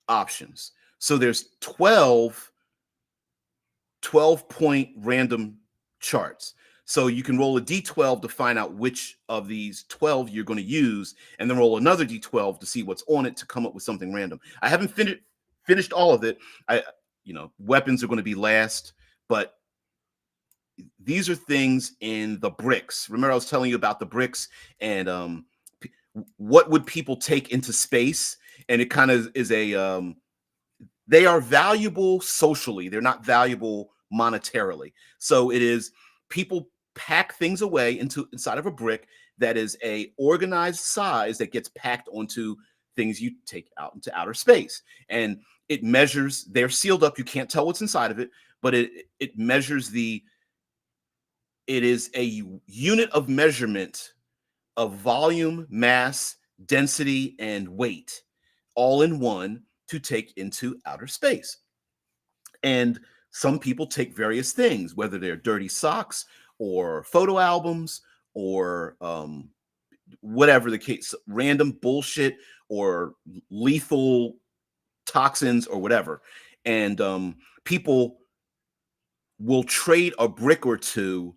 options. So there's 12-point random charts. So you can roll a d12 to find out which of these 12 you're going to use, and then roll another d12 to see what's on it to come up with something random. I haven't finished all of it. Weapons are going to be last, but these are things in the bricks. Remember, I was telling you about the bricks and what would people take into space? And it kind of is they are valuable socially. They're not valuable monetarily. So it is people pack things away inside of a brick that is a organized size that gets packed onto things you take out into outer space. And it measures, they're sealed up. You can't tell what's inside of it, but it measures it is a unit of measurement of volume, mass, density, and weight, all in one, to take into outer space. And some people take various things, whether they're dirty socks or photo albums or whatever the case, random bullshit or lethal toxins or whatever. And people will trade a brick or two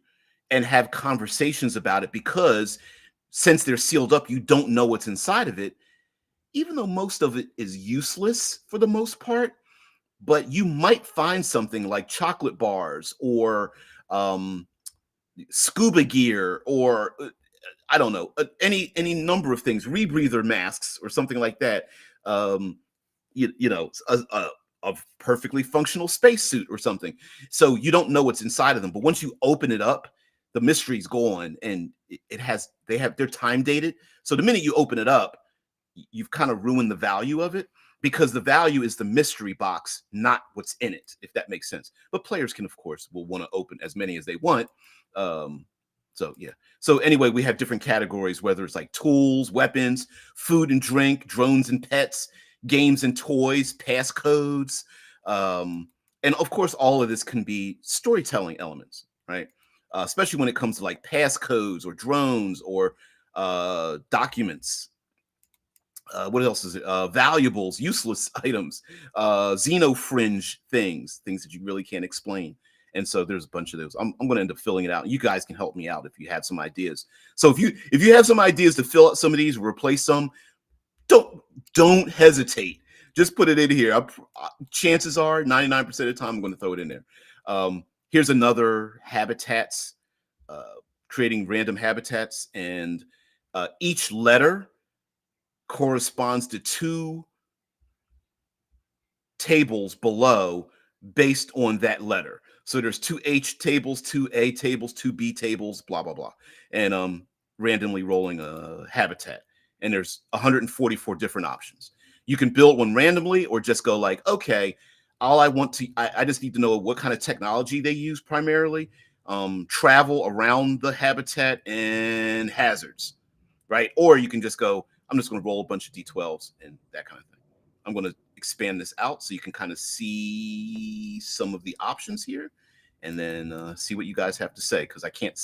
and have conversations about it, because since they're sealed up, you don't know what's inside of it, even though most of it is useless for the most part. But you might find something like chocolate bars or um, scuba gear or I don't know, any number of things, rebreather masks or something like that. Um, you know, a perfectly functional spacesuit or something. So you don't know what's inside of them, but once you open it up, the mystery's gone, and they're time dated. So the minute you open it up, you've kind of ruined the value of it, because the value is the mystery box, not what's in it, if that makes sense. But players can, of course, will want to open as many as they want. Um, so yeah. So anyway, we have different categories, whether it's like tools, weapons, food and drink, drones and pets, games and toys, passcodes, and of course, all of this can be storytelling elements, right? Especially when it comes to like passcodes or drones or documents. What else is it? Valuables, useless items, xenofringe things that you really can't explain. And so there's a bunch of those. I'm going to end up filling it out. You guys can help me out if you have some ideas. So if you have some ideas to fill out some of these, replace some, don't hesitate. Just put it in here. Chances are 99% of the time I'm going to throw it in there. Here's another habitats, uh, creating random habitats, and each letter corresponds to two tables below based on that letter. So there's two H tables, two A tables, two B tables, blah blah blah, and randomly rolling a habitat. And there's 144 different options. You can build one randomly, or just go like, okay, I just need to know what kind of technology they use primarily, travel around the habitat, and hazards, right? Or you can just go, I'm just going to roll a bunch of D12s and that kind of thing. I'm going to expand this out so you can kind of see some of the options here, and then see what you guys have to say, because I cannot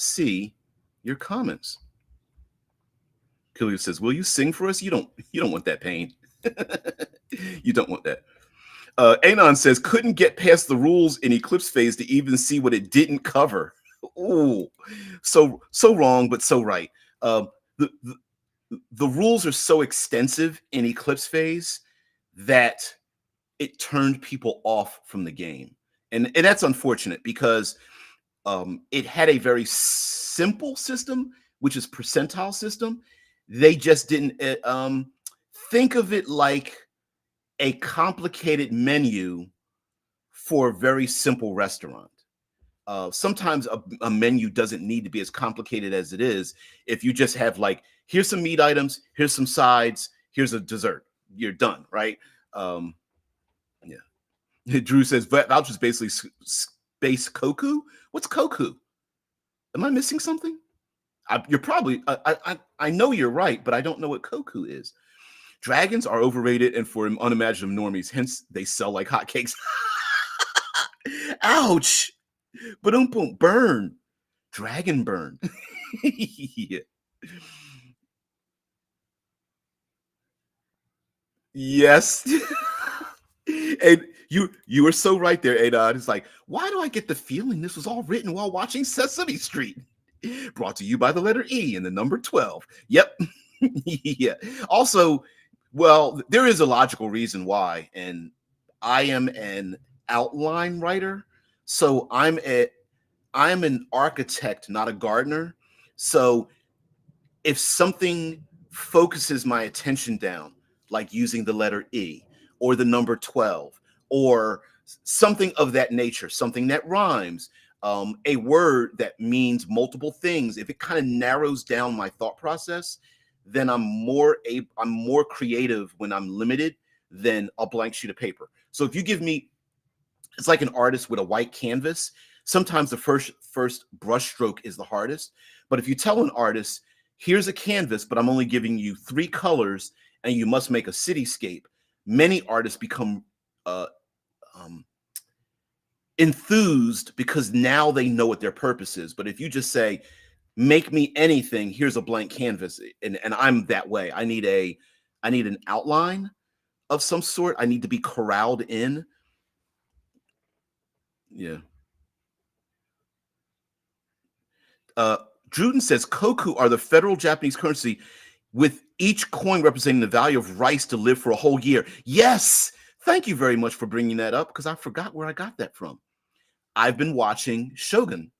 see your comments. Killian says, "Will you sing for us? You don't want that pain. You don't want that." Anon says, "Couldn't get past the rules in Eclipse Phase to even see what it didn't cover." Ooh, so wrong, but so right. Uh, the, the the rules are so extensive in Eclipse Phase that it turned people off from the game, and that's unfortunate, because it had a very simple system, which is percentile system. They just didn't think of it like a complicated menu for a very simple restaurant. Sometimes a menu doesn't need to be as complicated as it is. If you just have like, here's some meat items, here's some sides, here's a dessert, you're done, right? Um, yeah. Drew says vouchers basically space Koku. What's Koku? Am I missing something? You're probably. I know you're right, but I don't know what Koku is. Dragons are overrated and for unimaginable normies. Hence, they sell like hotcakes. Ouch! Boom, boom, burn. Dragon burn. Yeah. Yes. And you were so right there, Adon. It's like, why do I get the feeling this was all written while watching Sesame Street? Brought to you by the letter E and the number 12. Yep. Yeah. Also, well, there is a logical reason why, and I am an outline writer. So I'm an architect, not a gardener. So if something focuses my attention down, like using the letter E or the number 12 or something of that nature, something that rhymes, a word that means multiple things, if it kind of narrows down my thought process, then I'm more creative when I'm limited than a blank sheet of paper. So if you give me, it's like an artist with a white canvas. Sometimes the first brush stroke is the hardest. But if you tell an artist, here's a canvas, but I'm only giving you 3 colors, and you must make a cityscape, many artists become uh, um, enthused because now they know what their purpose is. But if you just say, make me anything, here's a blank canvas, and I'm that way. I need an outline of some sort. I need to be corralled in. Yeah. Uh, Druden says koku are the federal Japanese currency, with each coin representing the value of rice to live for a whole year. Yes. Thank you very much for bringing that up, because I forgot where I got that from. I've been watching Shogun,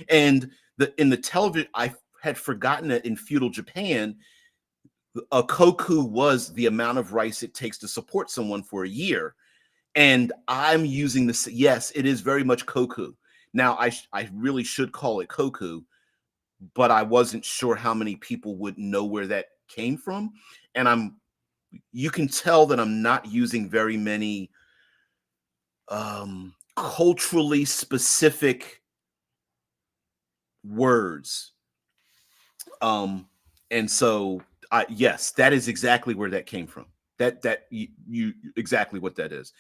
and in the television, I had forgotten that in feudal Japan, a koku was the amount of rice it takes to support someone for a year. And I'm using this. Yes, it is very much koku. Now, I really should call it koku, but I wasn't sure how many people would know where that came from. And you can tell that I'm not using very many culturally specific words. And so yes, that is exactly where that came from. That you exactly what that is.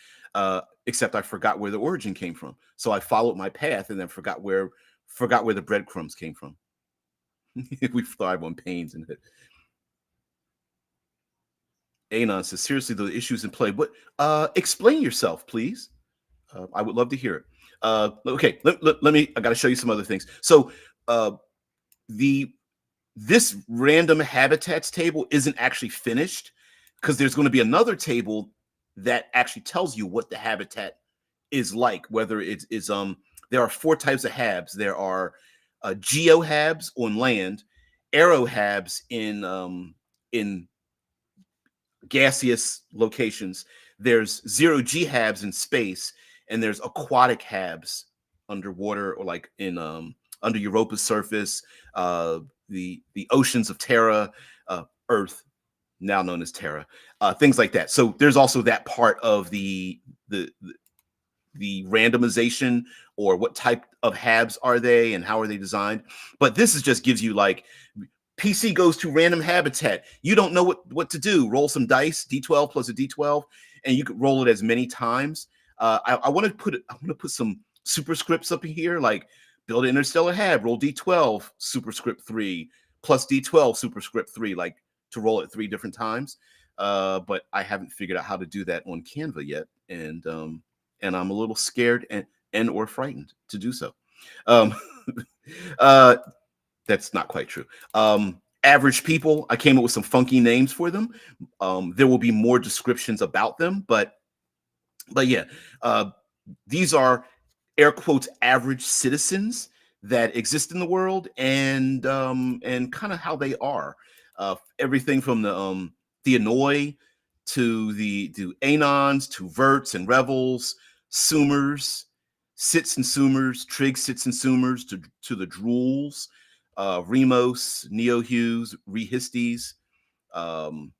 Except I forgot where the origin came from. So I followed my path and then forgot where the breadcrumbs came from. We thrive on pains and it. Anon says, seriously, the issues in play. What explain yourself, please. I would love to hear it. Okay, let me, I gotta show you some other things. So the this random habitats table isn't actually finished, because there's going to be another table that actually tells you what the habitat is like, whether it is there are 4 types of habs. There are geohabs on land, aerohabs in gaseous locations, there's 0G habs in space, and there's aquatic habs underwater, or like in under Europa's surface, the oceans of Terra, Earth, now known as Terra, things like that. So there's also that part of the randomization, or what type of habs are they and how are they designed. But this is just gives you like, PC goes to random habitat. You don't know what to do. Roll some dice, D12 plus a D12, and you could roll it as many times. I want to put some superscripts up in here, like build an interstellar hab, roll D12 superscript 3 plus D12 superscript 3, like to roll it 3 different times. But I haven't figured out how to do that on Canva yet, and I'm a little scared and or frightened to do so. Um, that's not quite true. Average people, I came up with some funky names for them. There will be more descriptions about them, but yeah, these are air quotes average citizens that exist in the world, and kind of how they are. Everything from the Annoy to Anons to Verts and Revels, Sumers, Sits and Sumers, Trig Sits and Sumers, to the Drools, Remos, Neohues, Rehistes, um,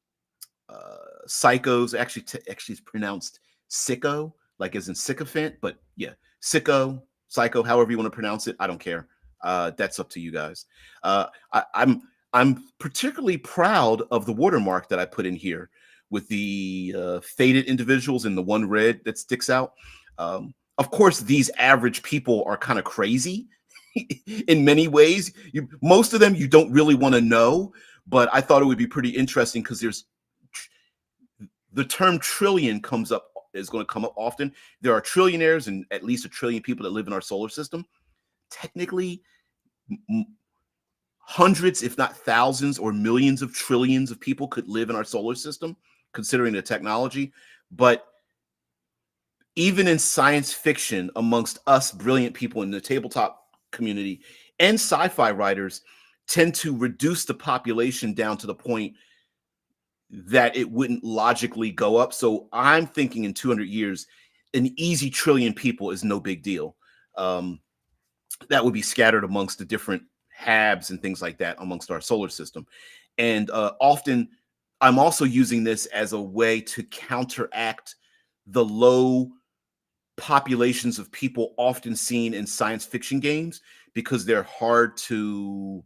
Psychos. Actually, it's pronounced Sicko, like as in sycophant, but yeah, Sicko, Psycho, however you want to pronounce it. I don't care. That's up to you guys. I'm particularly proud of the watermark that I put in here with the faded individuals and the one red that sticks out. Of course, these average people are kind of crazy in many ways. Most of them you don't really want to know, but I thought it would be pretty interesting, because the term trillion is going to come up often. There are trillionaires and at least 1 trillion people that live in our solar system. Technically, hundreds, if not thousands or millions of trillions of people could live in our solar system, considering the technology. But even in science fiction, amongst us brilliant people in the tabletop community, and sci-fi writers tend to reduce the population down to the point that it wouldn't logically go up. So I'm thinking in 200 years, an easy 1 trillion people is no big deal. That would be scattered amongst the different HABs and things like that amongst our solar system. And often I'm also using this as a way to counteract the low populations of people often seen in science fiction games because they're hard to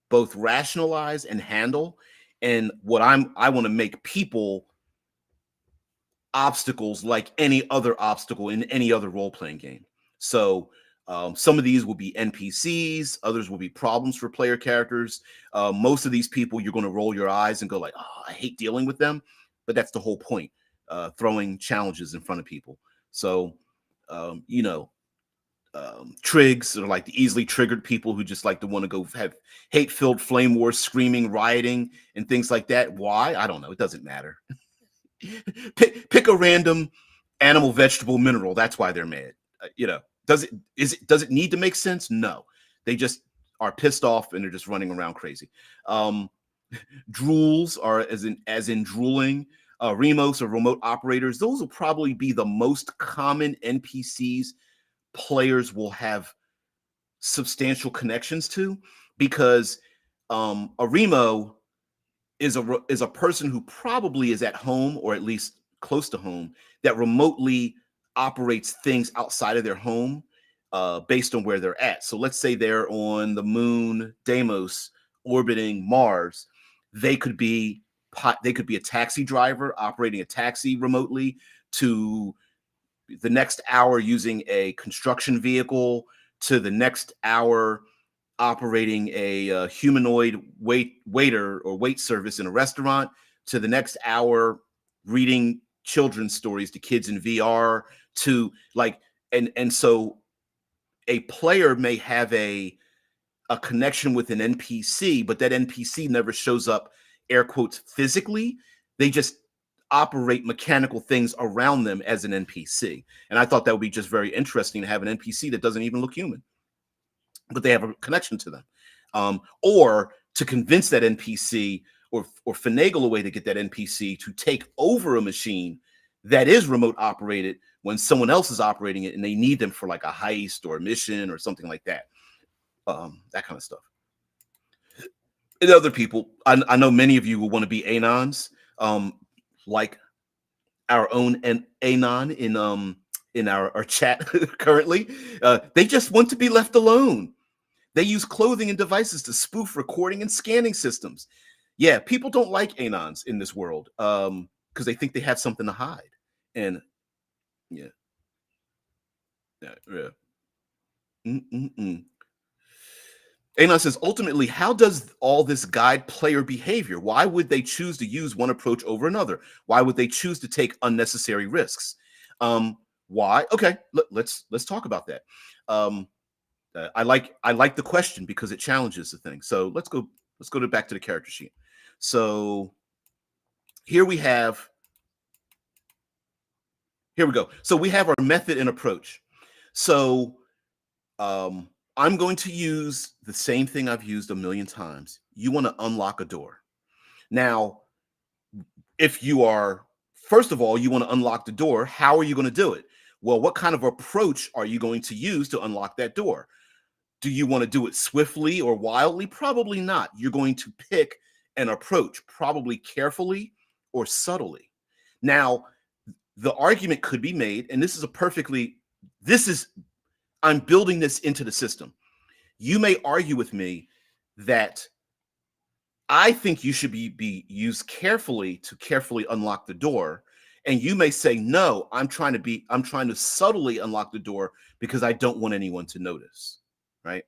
both rationalize and handle. And I want to make people obstacles like any other obstacle in any other role-playing game. So some of these will be NPCs, others will be problems for player characters. Most of these people, you're going to roll your eyes and go like, "Oh, I hate dealing with them," but that's the whole point: throwing challenges in front of people. So, you know, trigs are like the easily triggered people who just like to want to go have hate-filled flame wars, screaming, rioting, and things like that. Why? I don't know. It doesn't matter. Pick a random animal, vegetable, mineral. That's why they're mad. Does it need to make sense? No, they just are pissed off and they're just running around crazy. Um, Drools are as in drooling. Remos or remote operators. Those will probably be the most common NPCs players will have substantial connections to, because a Remo is a person who probably is at home or at least close to home that remotely operates things outside of their home based on where they're at. So let's say they're on the moon Deimos orbiting Mars. They could be they could be a taxi driver operating a taxi remotely to the next hour using a construction vehicle to the next hour operating a humanoid waiter or wait service in a restaurant to the next hour reading children's stories to kids in VR to like and so a player may have a connection with an NPC, but that NPC never shows up air quotes physically. They just operate mechanical things around them as an NPC. And I thought that would be just very interesting to have an NPC that doesn't even look human, but they have a connection to them. Or to convince that NPC or finagle a way to get that NPC to take over a machine that is remote operated when someone else is operating it and they need them for like a heist or a mission or something like that. That kind of stuff. And other people, I know many of you will want to be Anons, like our own Anon in our chat currently. They just want to be left alone. They use clothing and devices to spoof recording and scanning systems. Yeah, people don't like Anons in this world because they think they have something to hide. And yeah, yeah. Mm-mm-mm. Anon says, ultimately, how does all this guide player behavior? Why would they choose to use one approach over another? Why would they choose to take unnecessary risks? Why? Okay, let's talk about that. Um, I like the question because it challenges the thing. So let's go back to the character sheet. So here we have here we go. So we have our method and approach. So um, I'm going to use the same thing I've used a million times. You want to unlock a door. Now, if you are, first of all, you want to unlock the door, how are you going to do it? Well, what kind of approach are you going to use to unlock that door? Do you want to do it swiftly or wildly? Probably not. You're going to pick an approach, probably carefully or subtly. Now, the argument could be made, and this is, I'm building this into the system. You may argue with me that I think you should be used carefully to carefully unlock the door. And you may say, no, I'm trying to subtly unlock the door because I don't want anyone to notice. Right.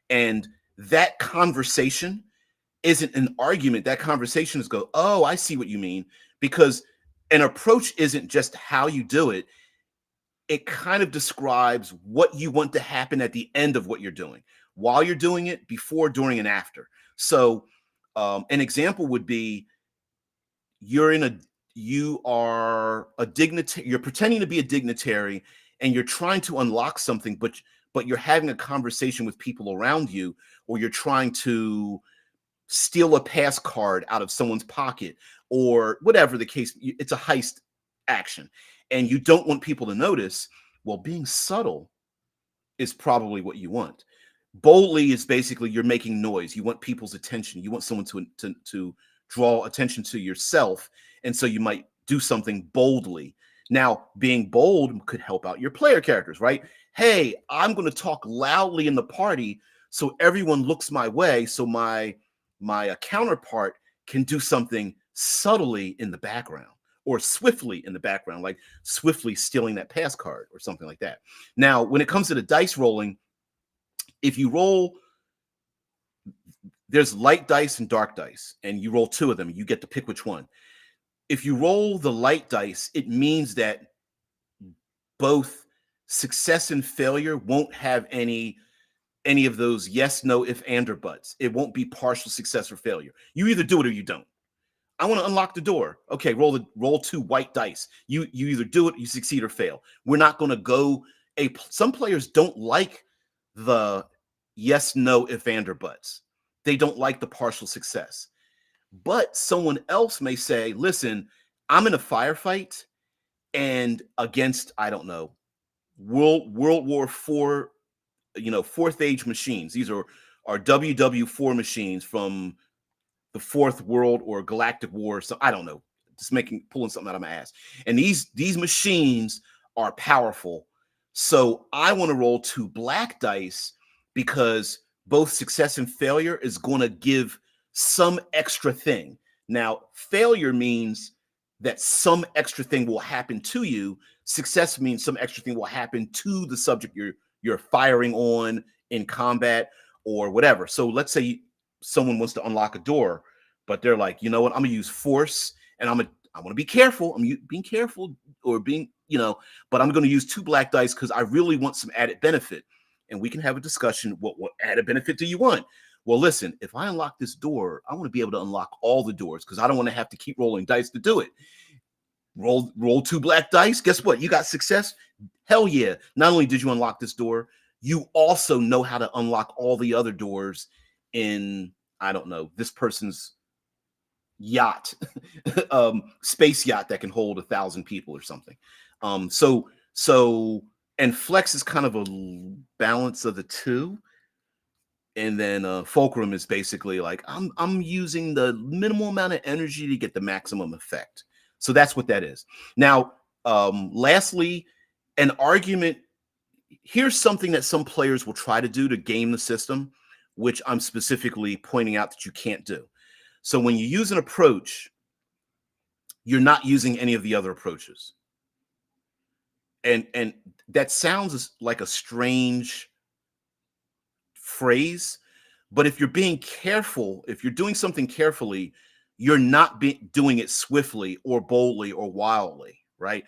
And that conversation isn't an argument. That conversation is go, oh, I see what you mean. Because an approach isn't just how you do it. It kind of describes what you want to happen at the end of what you're doing, while you're doing it, before, during, and after. So an example would be you are a dignitary, you're pretending to be a dignitary and you're trying to unlock something, but you're having a conversation with people around you, or you're trying to steal a pass card out of someone's pocket, or whatever the case. It's a heist action and you don't want people to notice. Well, being subtle is probably what you want. Boldly is basically you're making noise. You want people's attention. You want someone to draw attention to yourself, and so you might do something boldly. Now, being bold could help out your player characters, right? Hey, I'm going to talk loudly in the party so everyone looks my way, so my counterpart can do something subtly in the background or swiftly in the background, like swiftly stealing that pass card or something like that. Now, when it comes to the dice rolling, if you roll, there's light dice and dark dice, and you roll two of them. You get to pick which one. If you roll the light dice, it means that both success and failure won't have any of those yes, no, if, and, or buts. It won't be partial success or failure. You either do it or you don't. I want to unlock the door. Okay, roll two white dice. You either do it, you succeed or fail. We're not going to go some players don't like the yes, no, if, and, or buts. They don't like the partial success. But someone else may say, listen, I'm in a firefight and against, I don't know, World War IV, fourth age machines. These are WW4 machines from the Fourth World or Galactic War. So I don't know, just pulling something out of my ass. And these machines are powerful. So I want to roll two black dice because both success and failure is going to give some extra thing. Now, failure means that some extra thing will happen to you. Success means some extra thing will happen to the subject you're firing on in combat or whatever. So let's say someone wants to unlock a door, but they're like, you know what, I'm gonna use force, and I want to be careful. Being careful or being, but I'm gonna use two black dice because I really want some added benefit. And we can have a discussion. What added benefit do you want? Well, listen, if I unlock this door, I want to be able to unlock all the doors because I don't want to have to keep rolling dice to do it. Roll two black dice. Guess what? You got success. Hell yeah. Not only did you unlock this door, you also know how to unlock all the other doors in, I don't know, this person's yacht, space yacht that can hold 1,000 people or something. So and flex is kind of a balance of the two. And then fulcrum is basically like I'm using the minimal amount of energy to get the maximum effect. So that's what that is. Now, lastly, an argument. Here's something that some players will try to do to game the system, which I'm specifically pointing out that you can't do. So when you use an approach, you're not using any of the other approaches. And that sounds like a strange phrase, but if you're being careful, if you're doing something carefully, you're not doing it swiftly or boldly or wildly, right?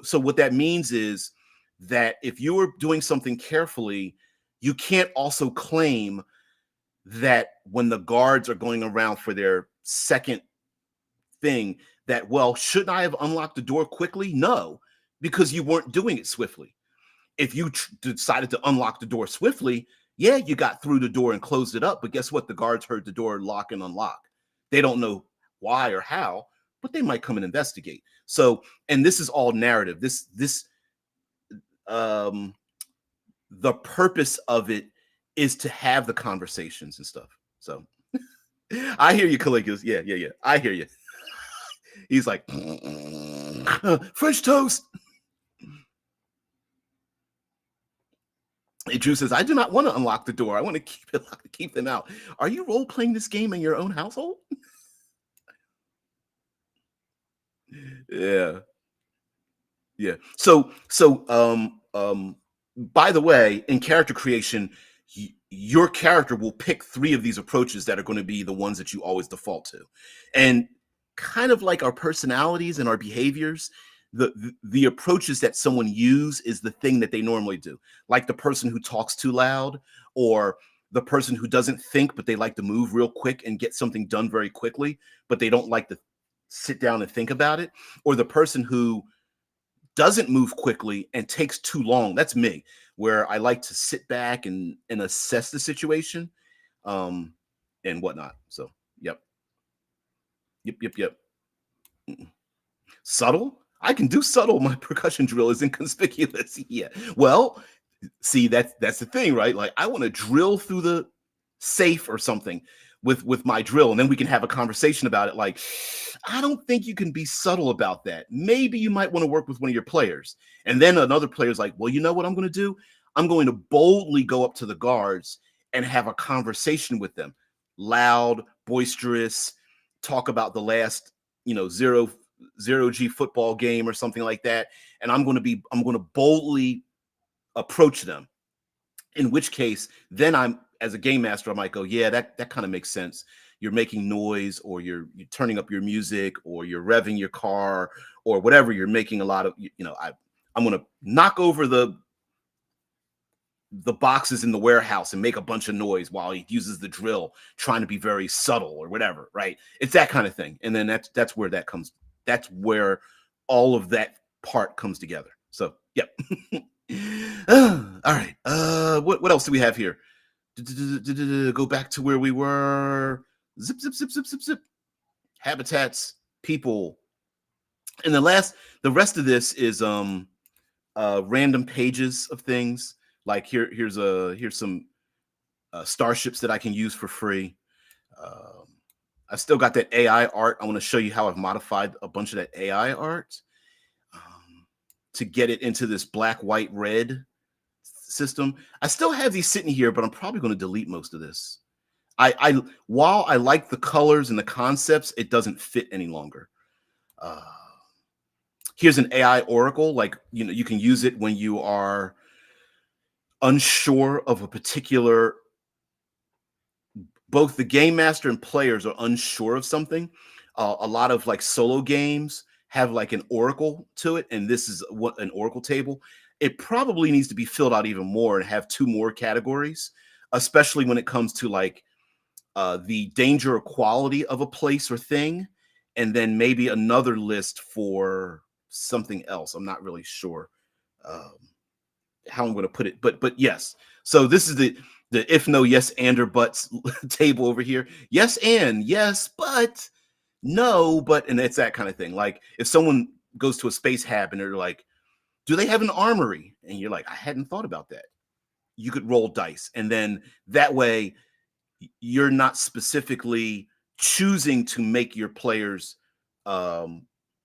So what that means is that if you are doing something carefully, you can't also claim that when the guards are going around for their second thing that, well, shouldn't I have unlocked the door quickly? No, because you weren't doing it swiftly. If you decided to unlock the door swiftly, yeah, you got through the door and closed it up. But guess what? The guards heard the door lock and unlock. They don't know why or how, but they might come and investigate. So, and this is all narrative. The purpose of it is to have the conversations and stuff. So I hear you, Caligula's. Yeah. I hear you. He's like, French toast. And Drew says, I do not want to unlock the door. I want to keep it locked to keep them out. Are you role playing this game in your own household? Yeah. Yeah. So by the way, in character creation, your character will pick three of these approaches that are going to be the ones that you always default to. And kind of like our personalities and our behaviors, the approaches that someone use is the thing that they normally do. Like the person who talks too loud, or the person who doesn't think, but they like to move real quick and get something done very quickly, but they don't like to sit down and think about it, or the person who doesn't move quickly and takes too long. That's me, where I like to sit back and assess the situation, and whatnot. So, yep. Mm-mm. Subtle? I can do subtle. My percussion drill is inconspicuous. Yeah. Well, See, that's the thing, right? Like I want to drill through the safe or something with my drill, and then we can have a conversation about it. Like, I don't think you can be subtle about that. Maybe you might want to work with one of your players. And then another player's like, well, you know what I'm going to do? I'm going to boldly go up to the guards and have a conversation with them. Loud, boisterous, talk about the last, zero G football game or something like that. And I'm going to boldly approach them. In which case, then I'm as a game master, I might go, yeah, that kind of makes sense. You're making noise, or you're turning up your music, or you're revving your car, or whatever. You're making a lot of, I'm gonna knock over the boxes in the warehouse and make a bunch of noise while he uses the drill, trying to be very subtle or whatever, right? It's that kind of thing. And then that's where that comes. That's where all of that part comes together. So, yep. All right. What else do we have here? Go back to where we were. Zip, zip, zip, zip, zip, zip. Habitats, people. And the rest of this is random pages of things. Like here's some starships that I can use for free. Um, I still got that AI art. I want to show you how I've modified a bunch of that AI art to get it into this black, white, red system. I still have these sitting here, but I'm probably going to delete most of this. I while I like the colors and the concepts, it doesn't fit any longer. Uh, Here's an AI oracle. Like, you can use it when you are unsure of a particular. Both the game master and players are unsure of something. A lot of like solo games have like an oracle to it, and this is what an oracle table. It probably needs to be filled out even more and have two more categories, especially when it comes to like the danger or quality of a place or thing, and then maybe another list for something else. I'm not really sure how I'm going to put it, but yes. So this is the if no, yes, and or buts table over here. Yes, and yes, but no, but, and it's that kind of thing. Like if someone goes to a space hab and they're like, do they have an armory? And you're like, I hadn't thought about that. You could roll dice, and then that way you're not specifically choosing to make your players um,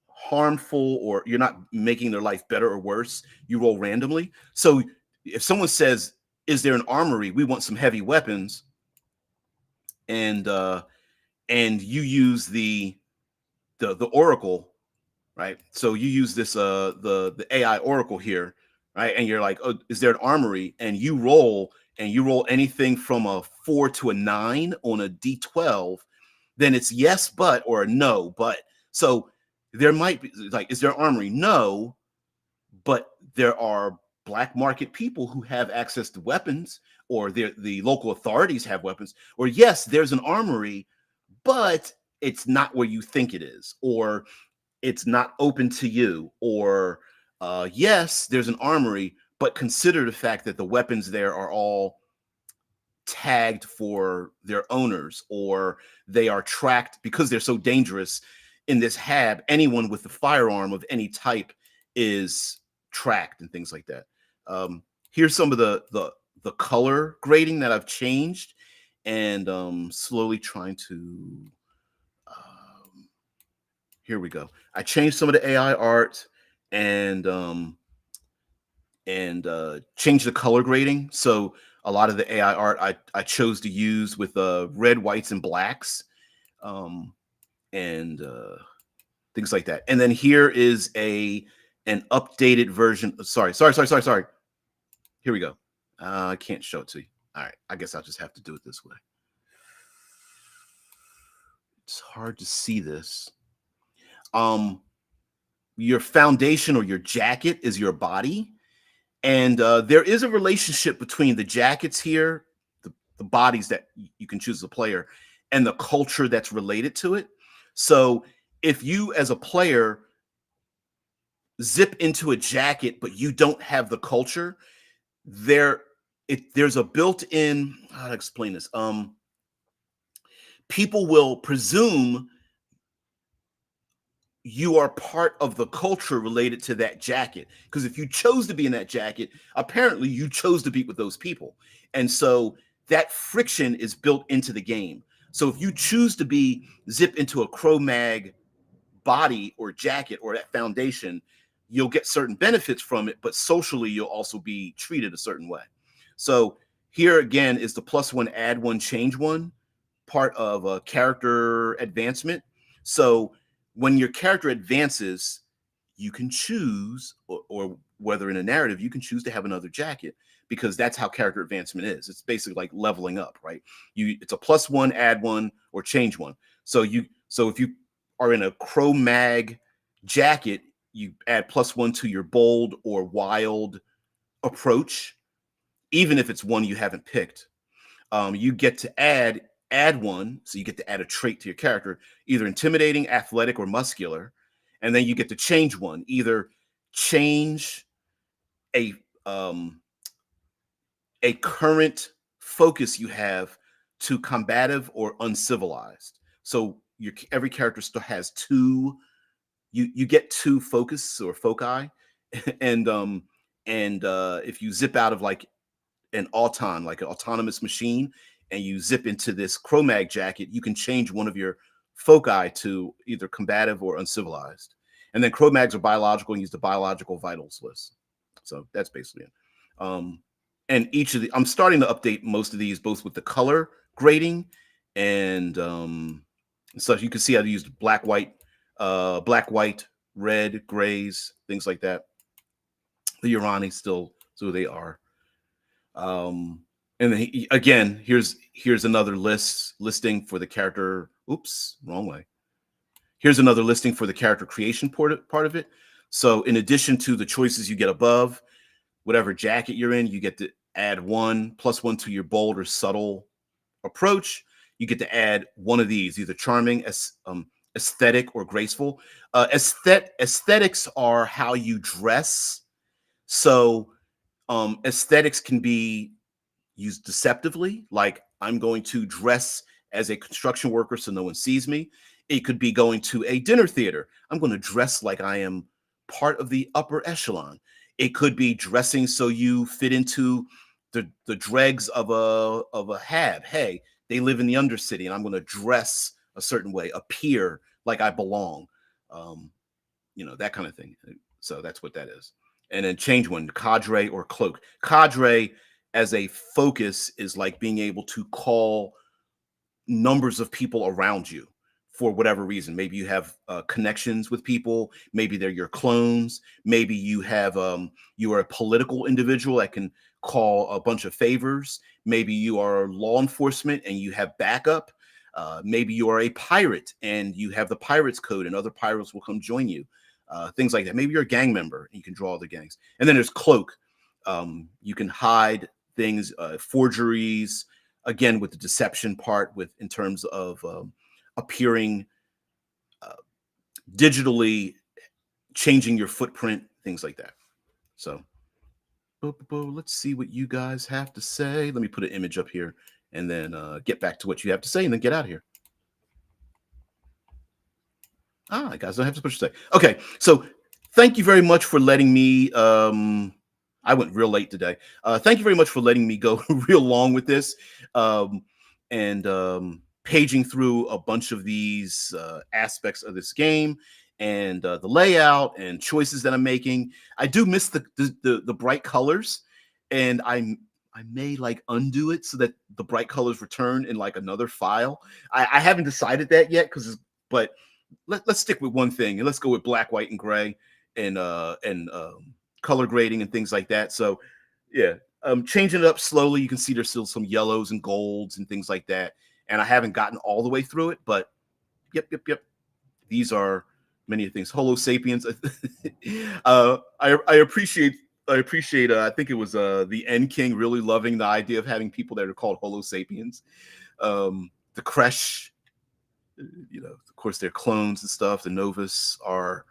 harmful, or you're not making their life better or worse. You roll randomly. So if someone says, is there an armory? We want some heavy weapons. And you use the oracle, right? So you use this the AI oracle here, right? And you're like, oh, is there an armory? And you roll anything from a 4 to a 9 on a D12, then it's yes but or a no but. So there might be like, is there an armory? No, but there are black market people who have access to weapons, or the local authorities have weapons. Or yes, there's an armory, but it's not where you think it is, or it's not open to you. Or yes, there's an armory, but consider the fact that the weapons there are all tagged for their owners, or they are tracked because they're so dangerous. In this hab, anyone with a firearm of any type is tracked and things like that. Here's some of the color grading that I've changed, and slowly trying to here we go. I changed some of the AI art, and changed the color grading. So a lot of the AI art I chose to use with red, whites, and blacks, and things like that. And then here is an updated version. Sorry. Here we go. I can't show it to you. All right. I guess I'll just have to do it this way. It's hard to see this. Your foundation or your jacket is your body. And there is a relationship between the jackets here, the bodies that you can choose as a player, and the culture that's related to it. So if you as a player zip into a jacket, but you don't have the culture, there's a built-in, how to explain this. People will presume you are part of the culture related to that jacket. Because if you chose to be in that jacket, apparently you chose to be with those people. And so that friction is built into the game. So if you choose to be zip into a Cro-Mag body or jacket or that foundation, you'll get certain benefits from it, but socially you'll also be treated a certain way. So here again is the plus one, add one, change one part of a character advancement. So when your character advances, you can choose, or whether in a narrative, you can choose to have another jacket because that's how character advancement is. It's basically like leveling up, right? It's a plus one, add one, or change one. So if you are in a Cro-Mag jacket, you add plus one to your bold or wild approach, even if it's one you haven't picked. You get to add one, so you get to add a trait to your character, either intimidating, athletic, or muscular, and then you get to change one, either change a um, a current focus you have to combative or uncivilized. So every character still has two. You get two focus or foci, and if you zip out of like an auton, like an autonomous machine, and you zip into this Cro-Mag jacket, you can change one of your foci to either combative or uncivilized. And then Cro-Mags are biological and use the biological vitals list. So that's basically it. And each of I'm starting to update most of these, both with the color grading and so you can see how to use black, white, red, grays, things like that. The Urani still, so they are. And then again, here's another listing for the character. Oops, wrong way. Here's another listing for the character creation part of it. So in addition to the choices you get above, whatever jacket you're in, you get to add one plus one to your bold or subtle approach. You get to add one of these, either charming, aesthetic, or graceful. Aesthetics are how you dress. So aesthetics can be used deceptively, like I'm going to dress as a construction worker so no one sees me. It could be going to a dinner theater. I'm going to dress like I am part of the upper echelon. It could be dressing so you fit into the dregs of a hab. Hey, they live in the undercity, and I'm going to dress a certain way, appear like I belong. Um, that kind of thing. So that's what that is. And then change one, cadre or cloak. Cadre as a focus is like being able to call numbers of people around you for whatever reason. Maybe you have connections with people. Maybe they're your clones. Maybe you have you are a political individual that can call a bunch of favors. Maybe you are law enforcement and you have backup. Maybe you are a pirate and you have the pirates code and other pirates will come join you. Things like that. Maybe you're a gang member and you can draw other gangs. And then there's cloak. You can hide things, forgeries, again with the deception part, with in terms of appearing digitally, changing your footprint, things like that. So let's see what you guys have to say. Let me put an image up here and then get back to what you have to say and then get out of here. Guys, don't have to push say. Okay, so thank you very much for letting me. I went real late today. Thank you very much for letting me go real long with this, and paging through a bunch of these aspects of this game and the layout and choices that I'm making. I do miss the bright colors, and I may like undo it so that the bright colors return in like another file. I haven't decided that yet but let's stick with one thing and let's go with black, white, and gray and color grading and things like that. So yeah, changing it up slowly. You can see there's still some yellows and golds and things like that. And I haven't gotten all the way through it, but yep. These are many things. Holo sapiens. I appreciate. I think it was the N King really loving the idea of having people that are called Holo sapiens. The Kresh, of course, they're clones and stuff. The Novus are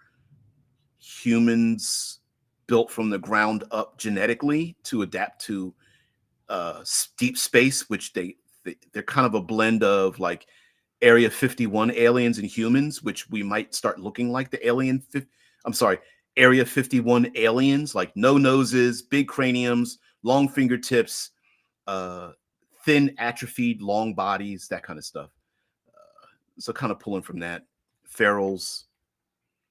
humans built from the ground up genetically to adapt to deep space, which they're kind of a blend of like Area 51 aliens and humans, which we might start looking like the I'm sorry, Area 51 aliens, like no noses, big craniums, long fingertips, uh, thin, atrophied, long bodies, that kind of stuff. So kind of pulling from that. Ferals,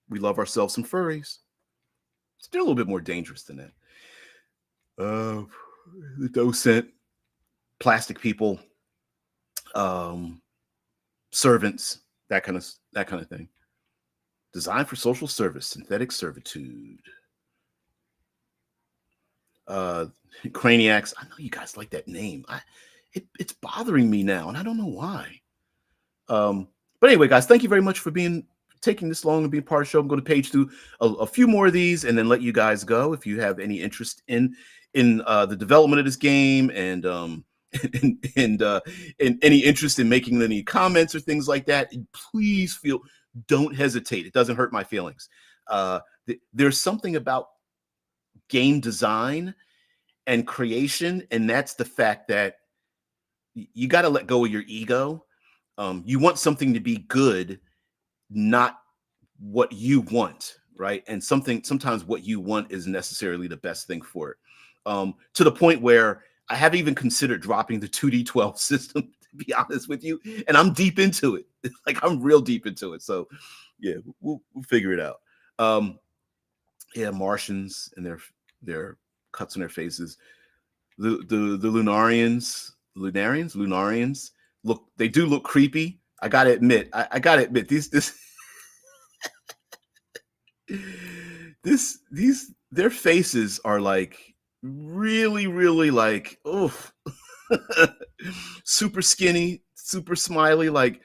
we love ourselves some furries. Still a little bit more dangerous than that. Uh, the docent, plastic people, um, servants, that kind of thing. Designed for social service, synthetic servitude. Uh, Craniacs. I know you guys like that name. It's bothering me now, and I don't know why. But anyway, guys, thank you very much for taking this long and being part of the show. I'm going to page through a few more of these and then let you guys go. If you have any interest in the development of this game and and any interest in making any comments or things like that, please don't hesitate. It doesn't hurt my feelings. There's something about game design and creation, and that's the fact that you got to let go of your ego. You want something to be good, not what you want, right? And sometimes what you want is necessarily the best thing for it. To the point where I haven't even considered dropping the 2D12 system, to be honest with you. And I'm deep into it. Like I'm real deep into it. So yeah, we'll figure it out. Yeah, Martians and their cuts on their faces. The Lunarians they do look creepy. I gotta admit, these their faces are like really, really like, oh, super skinny, super smiley, like,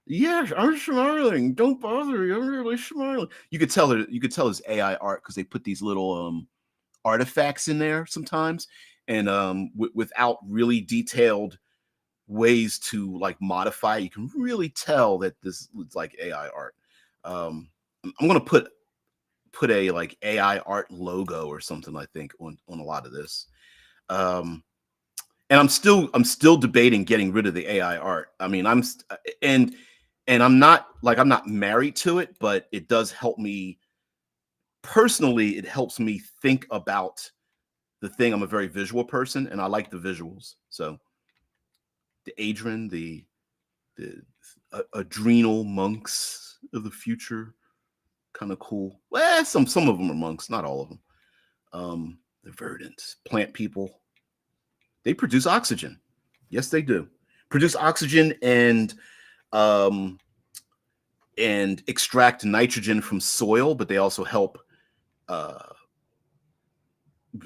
yes, I'm smiling. Don't bother me. I'm really smiling. You could tell it's AI art because they put these little artifacts in there sometimes, and without really detailed ways to like modify, you can really tell that this looks like AI art. I'm gonna put a like AI art logo or something, I think, on a lot of this. And I'm still debating getting rid of the AI art. I mean, and I'm not married to it, but it does help me personally. It helps me think about the thing. I'm a very visual person, and I like the visuals. So the Adrian, the adrenal monks of the future, kind of cool. Well, some of them are monks, not all of them. The verdant plant people. They produce oxygen. Yes, they do. Produce oxygen um, and extract nitrogen from soil, but they also help uh,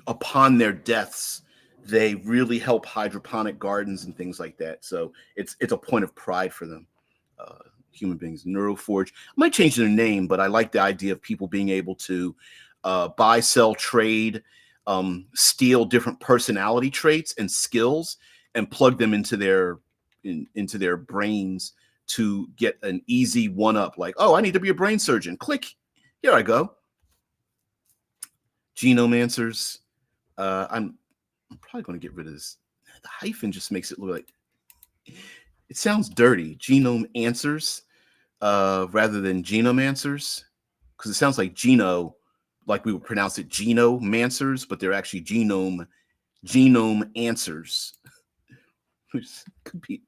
upon their deaths. They really help hydroponic gardens and things like that. So it's a point of pride for them. Uh, Human beings, Neuroforge. I might change their name, but I like the idea of people being able to buy, sell, trade, steal different personality traits and skills, and plug them into their brains to get an easy one up. Like, oh, I need to be a brain surgeon. Click, here I go. Genomancers. I'm probably going to get rid of this. The hyphen just makes it look like it sounds dirty. Genome answers rather than genomancers, because it sounds like Geno, like we would pronounce it genomancers, but they're actually genome answers, which could be.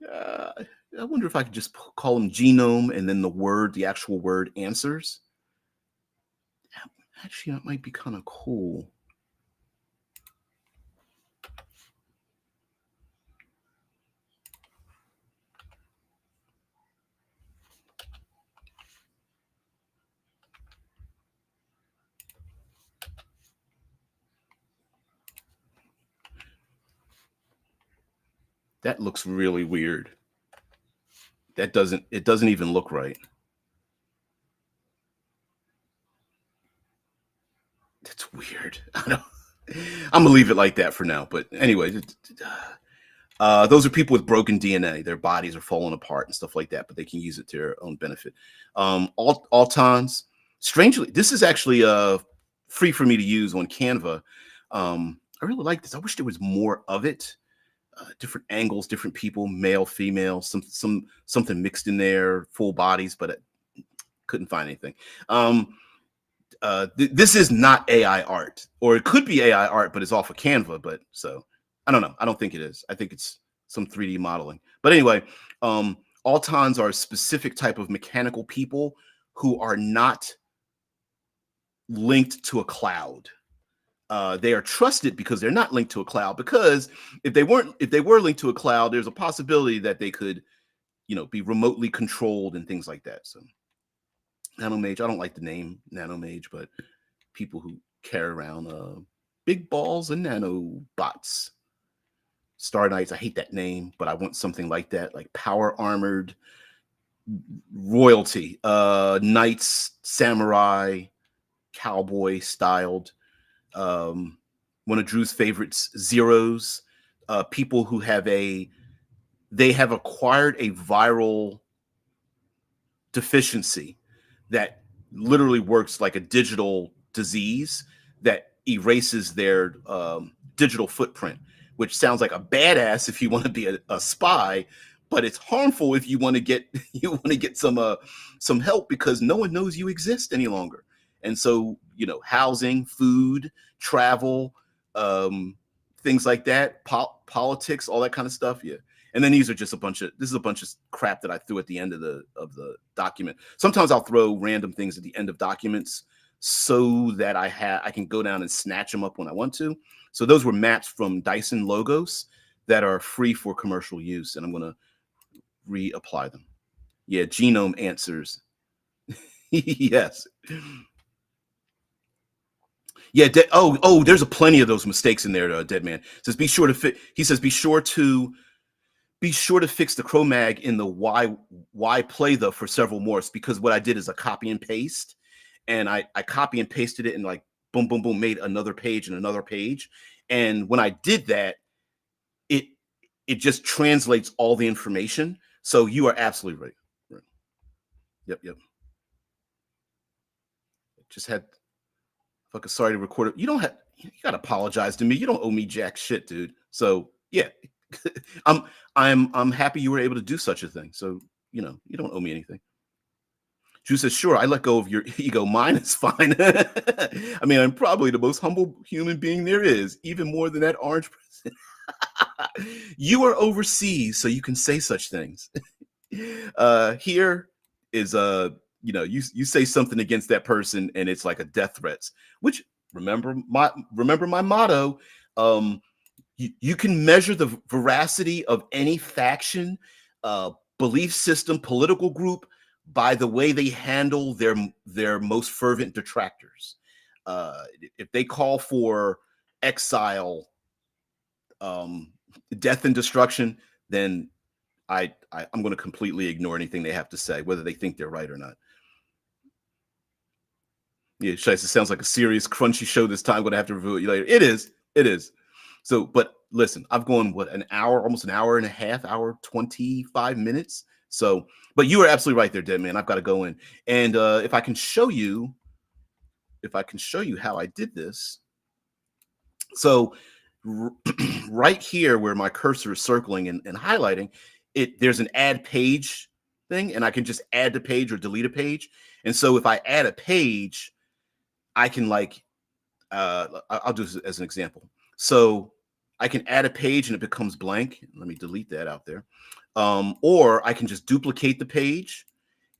Uh, I wonder if I could just call them genome and then the actual word answers. Actually, that might be kind of cool. That looks really weird. It doesn't even look right. That's weird. I'm gonna leave it like that for now. But anyway, those are people with broken DNA. Their bodies are falling apart and stuff like that, but they can use it to their own benefit. Altons. Strangely, this is actually free for me to use on Canva. I really like this. I wish there was more of it. different angles, different people, male, female, something mixed in there, full bodies, but I couldn't find anything. This is not AI art, or it could be AI art, but it's off of Canva. But so I don't know. I don't think it is. I think it's some 3D modeling. But anyway, autons are a specific type of mechanical people who are not linked to a cloud. They are trusted because they're not linked to a cloud. Because if they were linked to a cloud, there's a possibility that they could, be remotely controlled and things like that. So, nanomage. I don't like the name nanomage, but people who carry around big balls and nanobots. Star Knights. I hate that name, but I want something like that, like power armored royalty, knights, samurai, cowboy styled. One of Drew's favorites, zeros, people who they have acquired a viral deficiency that literally works like a digital disease that erases their digital footprint, which sounds like a badass if you want to be a spy, but it's harmful if you want to get some help, because no one knows you exist any longer. And so, housing, food, travel, things like that, politics, all that kind of stuff. Yeah. And then this is a bunch of crap that I threw at the end of the document. Sometimes I'll throw random things at the end of documents so that I can go down and snatch them up when I want to. So those were maps from Dyson Logos that are free for commercial use, and I'm going to reapply them. Yeah, genome answers. Yes. Yeah. There's a plenty of those mistakes in there. Dead Man says be sure to He says be sure to fix the Chromag in the why play the for several more, because what I did is a copy and paste, and I copy and pasted it and like boom, boom, boom, made another page and another page. And when I did that, it just translates all the information. So you are absolutely right. Yep. Just had fucking sorry to record it. You gotta apologize to me. You don't owe me jack shit, dude. So yeah. I'm happy you were able to do such a thing. So, you don't owe me anything. Drew says, sure, I let go of your ego. Mine is fine. I mean, I'm probably the most humble human being there is, even more than that orange person. You are overseas, so you can say such things. Here is you say something against that person and it's like a death threats, which remember my motto. You can measure the veracity of any faction, belief system, political group by the way they handle their most fervent detractors. If they call for exile, death and destruction, then I'm going to completely ignore anything they have to say, whether they think they're right or not. Yeah, Shice, it sounds like a serious, crunchy show this time. I'm going to have to review it later. It is. So, but listen, I've gone an hour, almost an hour and a half, hour 25 minutes. So, but you are absolutely right there, Dead Man. I've got to go in, and if I can show you how I did this. So, right here where my cursor is circling and highlighting it, there's an add page thing, and I can just add the page or delete a page. And so, if I add a page, I can I'll do this as an example. So I can add a page and it becomes blank. Let me delete that out there. Or I can just duplicate the page.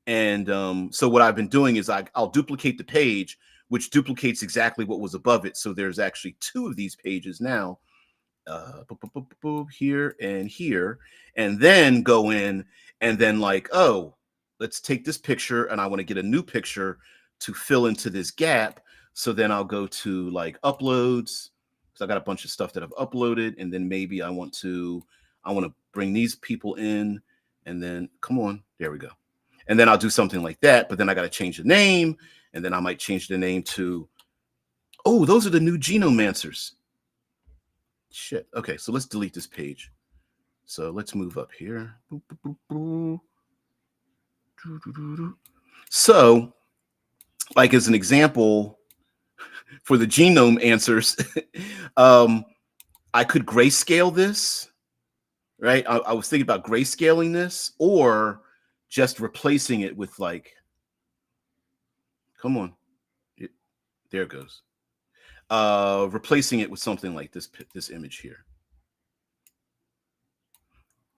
And so what I've been doing is I'll duplicate the page, which duplicates exactly what was above it. So there's actually two of these pages now, here and here, and then go in and then let's take this picture and I want to get a new picture to fill into this gap. So then I'll go to uploads. So I got a bunch of stuff that I've uploaded, and then maybe I want to bring these people in, and then come on, there we go. And then I'll do something like that, but then I got to change the name, and then I might change the name to, those are the new genomancers. Shit. Okay, so let's delete this page. So let's move up here. So, like as an example, for the genome answers, I could grayscale this right? I was thinking about grayscaling this or just replacing it with like, come on, it, there it goes. Replacing it with something like this image here,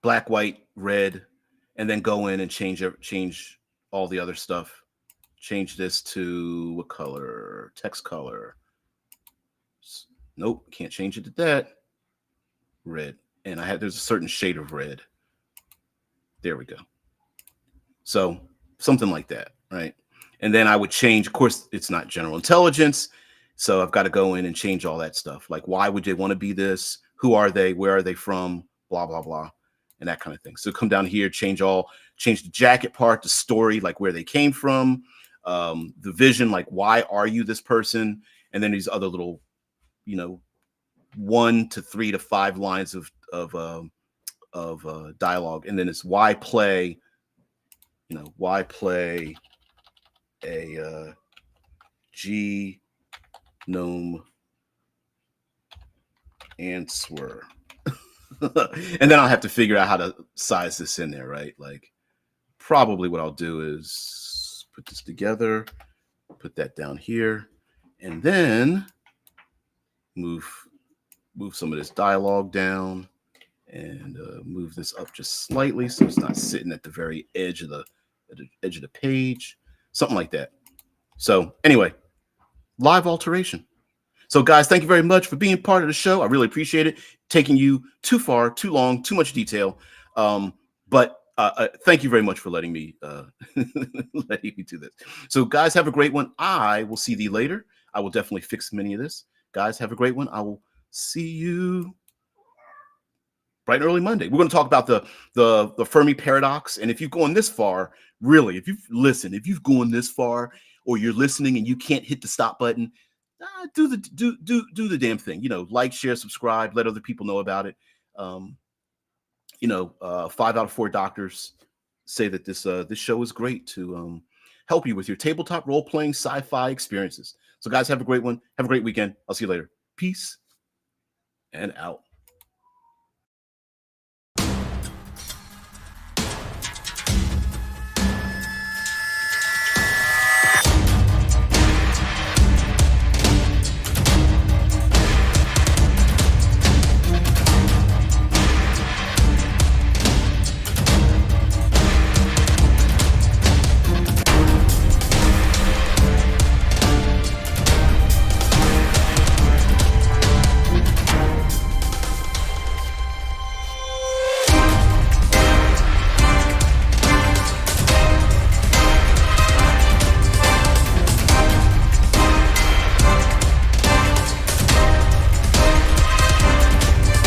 black, white, red, and then go in and change all the other stuff. Change this to what color? Text color. Nope, can't change it to that. Red, and there's a certain shade of red. There we go. So something like that, right? And then I would change, of course, it's not general intelligence. So I've got to go in and change all that stuff. Like, why would they want to be this? Who are they? Where are they from? Blah, blah, blah. And that kind of thing. So come down here, change the jacket part, the story, like where they came from, the vision, like why are you this person? And then these other little, 1 to 3 to 5 lines of dialogue. And then it's why play a genome answer. And then I'll have to figure out how to size this in there, right? Like, probably what I'll do is put this together, put that down here, and then move some of this dialogue down and move this up just slightly so it's not sitting at the very edge of the page, something like that. So anyway, live alteration. So guys, thank you very much for being part of the show. I really appreciate it. Taking you too far, too long, too much detail. But thank you very much for letting me do this. So guys, have a great one. I will see thee later. I will definitely fix many of this. Guys, have a great one. I will see you bright and early Monday. We're going to talk about the Fermi paradox. And if you've gone this far, really, if you've gone this far, or you're listening and you can't hit the stop button, do the damn thing. Like, share, subscribe, let other people know about it. 5 out of 4 doctors say that this show is great to help you with your tabletop role-playing sci-fi experiences. So guys, have a great one. Have a great weekend. I'll see you later. Peace and out.